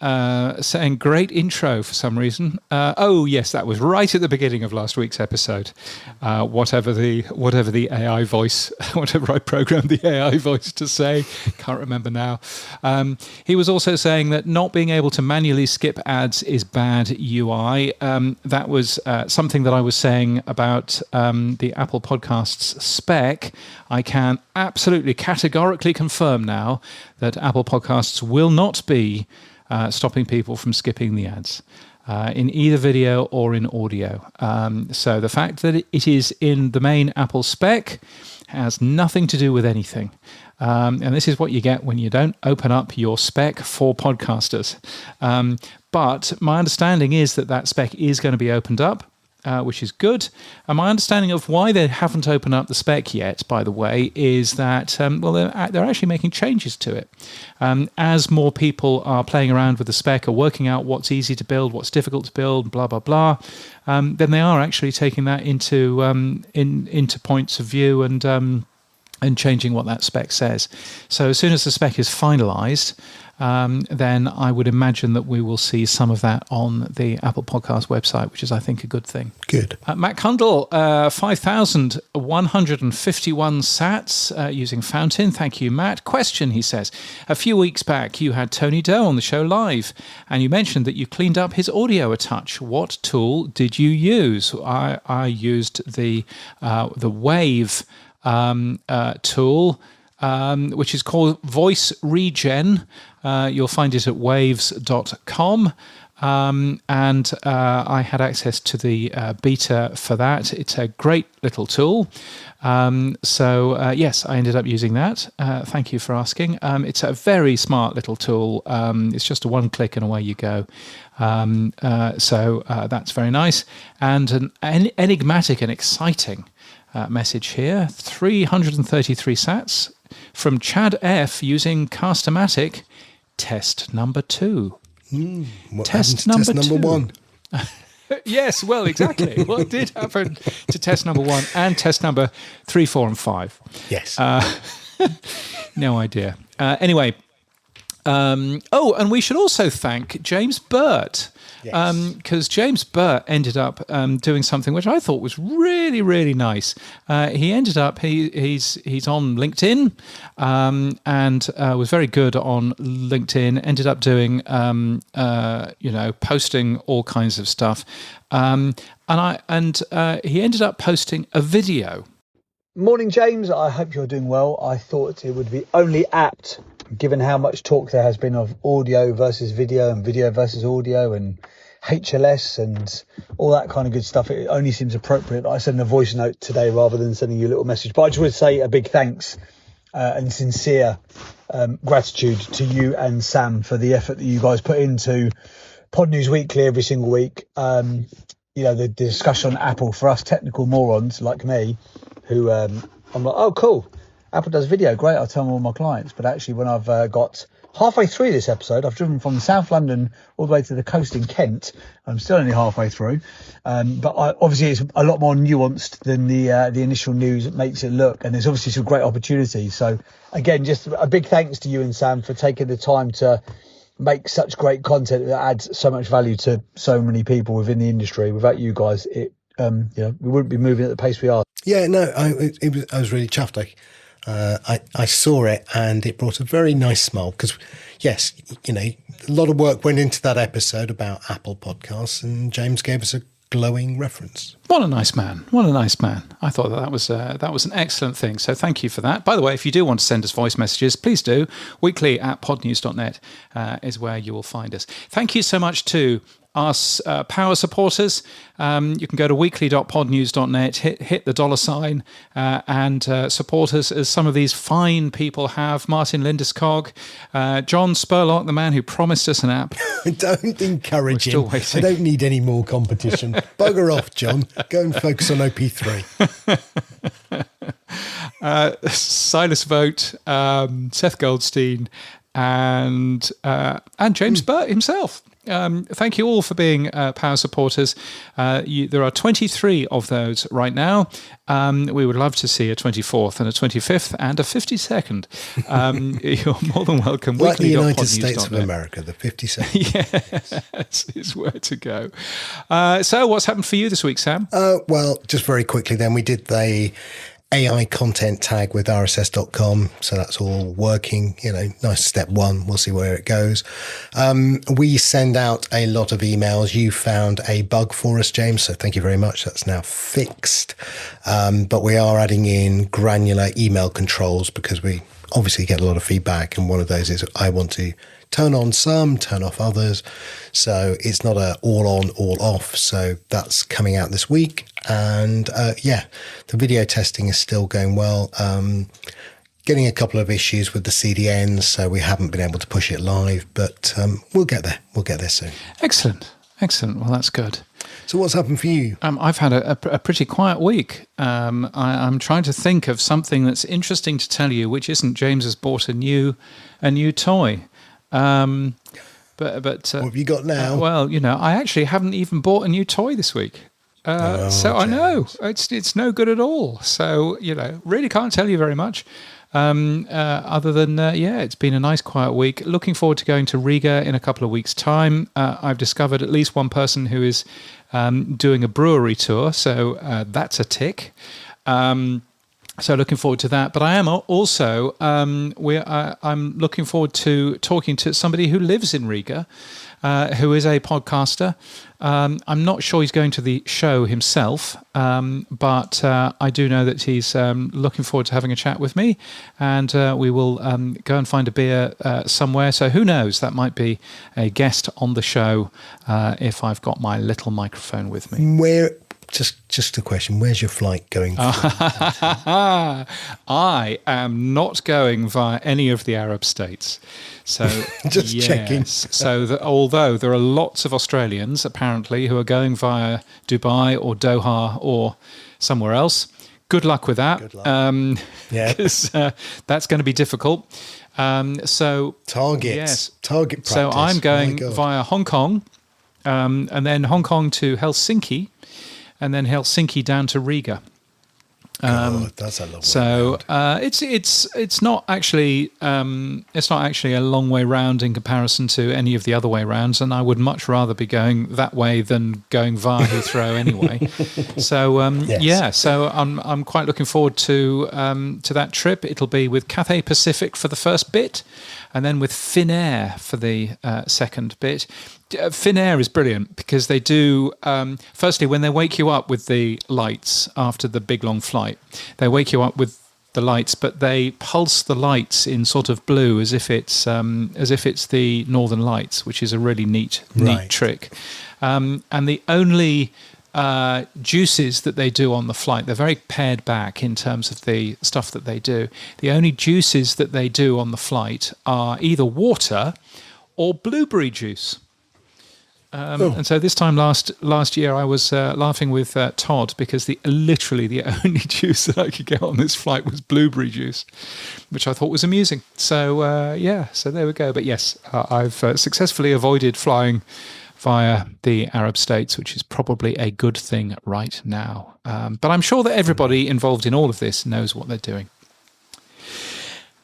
[SPEAKER 3] saying great intro for some reason. Oh yes, that was right at the beginning of last week's episode. Whatever the AI voice, whatever I programmed the AI voice to say, can't remember now. He was also saying that not being able to manually skip ads is bad UI. That was something that I was saying about the Apple Podcasts spec. I can absolutely categorically confirm now that Apple Podcasts will not be stopping people from skipping the ads in either video or in audio. So the fact that it is in the main Apple spec has nothing to do with anything. And this is what you get when you don't open up your spec for podcasters. But my understanding is that spec is going to be opened up. Which is good. And my understanding of why they haven't opened up the spec yet, by the way, is that they're actually making changes to it. As more people are playing around with the spec, are working out what's easy to build, what's difficult to build, blah blah blah, then they are actually taking that into points of view and changing what that spec says. So as soon as the spec is finalised, then I would imagine that we will see some of that on the Apple Podcast website, which is, I think, a good thing.
[SPEAKER 4] Good.
[SPEAKER 3] Matt Kundle, 5,151 sats using Fountain. Thank you, Matt. Question, he says. A few weeks back, you had Tony Doe on the show live, and you mentioned that you cleaned up his audio a touch. What tool did you use? I used the Wave tool, which is called Voice Regen. You'll find it at waves.com. And I had access to the beta for that. It's a great little tool. So yes, I ended up using that. Thank you for asking. It's a very smart little tool. It's just a one click and away you go. So that's very nice. And an enigmatic and exciting message here. 333 sats from Chad F using Cast-O-Matic. Test number 2. Test number 1. Yes, well, exactly. What did happen to test number 1 and test number 3, 4, and 5?
[SPEAKER 4] Yes.
[SPEAKER 3] No idea. Anyway. And we should also thank James Burt. Because James Burt ended up doing something which I thought was really, really nice. He ended up he's on LinkedIn and was very good on LinkedIn. Ended up doing posting all kinds of stuff, and he ended up posting a video.
[SPEAKER 10] Morning, James. I hope you're doing well. I thought it would be only apt, given how much talk there has been of audio versus video and video versus audio and HLS and all that kind of good stuff. It only seems appropriate that I send a voice note today rather than sending you a little message. But I just want to say a big thanks and sincere gratitude to you and Sam for the effort that you guys put into Pod News Weekly every single week. The discussion on Apple for us technical morons like me, who I'm like, oh, cool. Apple does video, great. I'll tell all my clients. But actually, when I've got halfway through this episode. I've driven from South London all the way to the coast in Kent. I'm still only halfway through. Obviously it's a lot more nuanced than the initial news it makes it look. And there's obviously some great opportunities. So again, just a big thanks to you and Sam for taking the time to make such great content that adds so much value to so many people within the industry. Without you guys, we wouldn't be moving at the pace we are.
[SPEAKER 4] Yeah, no, I was really chuffed. I saw it and it brought a very nice smile because, yes, a lot of work went into that episode about Apple Podcasts, and James gave us a glowing reference.
[SPEAKER 3] What a nice man. What a nice man. I thought that was an excellent thing. So thank you for that. By the way, if you do want to send us voice messages, please do. weekly@podnews.net is where you will find us. Thank you so much to our power supporters. You can go to weekly.podnews.net, hit the $sign, and support us as some of these fine people have. Martin Lindeskog, John Spurlock, the man who promised us an app.
[SPEAKER 4] Don't encourage
[SPEAKER 3] We're
[SPEAKER 4] him.
[SPEAKER 3] still waiting.
[SPEAKER 4] I don't need any more competition. Bugger off, John. Go and focus on OP3.
[SPEAKER 3] Silas Vogt, Seth Goldstein, and James Burt himself. Thank you all for being power supporters. There are 23 of those right now. We would love to see a 24th and a 25th and a 52nd. You're more than welcome.
[SPEAKER 4] Like the United States of America, the
[SPEAKER 3] 52nd. Yes, is where to go. So what's happened for you this week, Sam?
[SPEAKER 4] Well, just very quickly then, we did the AI content tag with RSS.com. So that's all working, nice step one. We'll see where it goes. We send out a lot of emails. You found a bug for us, James. So thank you very much. That's now fixed. But we are adding in granular email controls because we obviously get a lot of feedback. And one of those is I want to turn on some, turn off others. So it's not a all on, all off. So that's coming out this week. And the video testing is still going well. Getting a couple of issues with the CDNs, so we haven't been able to push it live, but we'll get there. We'll get there soon.
[SPEAKER 3] Excellent. Well, that's good.
[SPEAKER 4] So what's happened for you?
[SPEAKER 3] I've had a pretty quiet week. I'm trying to think of something that's interesting to tell you, which isn't James has bought a new toy. But what
[SPEAKER 4] have you got now?
[SPEAKER 3] I actually haven't even bought a new toy this week. So James. I know it's no good at all. So, really can't tell you very much. Other than, it's been a nice quiet week. Looking forward to going to Riga in a couple of weeks' time. I've discovered at least one person who is doing a brewery tour. So that's a tick. So looking forward to that. But I am also, I'm looking forward to talking to somebody who lives in Riga, who is a podcaster. I'm not sure he's going to the show himself, but I do know that he's looking forward to having a chat with me, and we will go and find a beer somewhere. So who knows? That might be a guest on the show if I've got my little microphone with me.
[SPEAKER 4] Where? Just a question. Where's your flight going?
[SPEAKER 3] I am not going via any of the Arab states. So
[SPEAKER 4] just checking.
[SPEAKER 3] So although there are lots of Australians apparently who are going via Dubai or Doha or somewhere else, good luck with that.
[SPEAKER 4] Good luck.
[SPEAKER 3] Because that's going to be difficult. So
[SPEAKER 4] target practice.
[SPEAKER 3] So I'm going via Hong Kong, and then Hong Kong to Helsinki. And then Helsinki down to Riga.
[SPEAKER 4] That's a long way.
[SPEAKER 3] So it's not actually a long way round in comparison to any of the other way rounds, and I would much rather be going that way than going via Heathrow anyway. So
[SPEAKER 4] yes.
[SPEAKER 3] So I'm quite looking forward to that trip. It'll be with Cathay Pacific for the first bit, and then with Finnair for the second bit. Finnair is brilliant because they do, firstly, when they wake you up with the lights after the big long flight, they wake you up with the lights, but they pulse the lights in sort of blue as if it's the Northern Lights, which is a really neat trick. And the only juices that they do on the flight, they're very pared back in terms of the stuff that they do. The only juices that they do on the flight are either water or blueberry juice. And so this time last year, I was laughing with Todd because literally the only juice that I could get on this flight was blueberry juice, which I thought was amusing. So so there we go. But yes, I've successfully avoided flying via the Arab states, which is probably a good thing right now. But I'm sure that everybody involved in all of this knows what they're doing.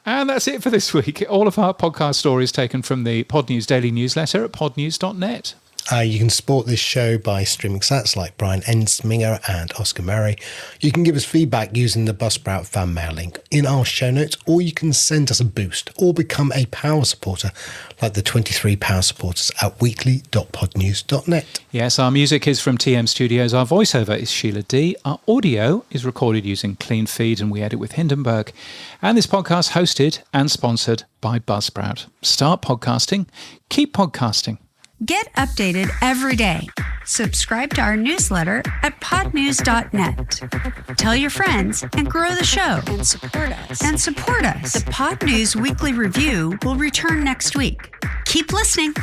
[SPEAKER 3] And that's it for this week. All of our podcast stories taken from the Pod News Daily newsletter at podnews.net.
[SPEAKER 4] You can support this show by streaming sats like Brian Ensminger and Oscar Murray. You can give us feedback using the Buzzsprout fan mail link in our show notes, or you can send us a boost or become a power supporter like the 23 power supporters at weekly.podnews.net.
[SPEAKER 3] Yes, our music is from TM Studios. Our voiceover is Sheila D. Our audio is recorded using Clean Feed and we edit with Hindenburg. And this podcast hosted and sponsored by Buzzsprout. Start podcasting. Keep podcasting.
[SPEAKER 2] Get updated every day. Subscribe to our newsletter at podnews.net. Tell your friends and grow the show.
[SPEAKER 9] And support us.
[SPEAKER 2] The Pod News Weekly Review will return next week. Keep listening.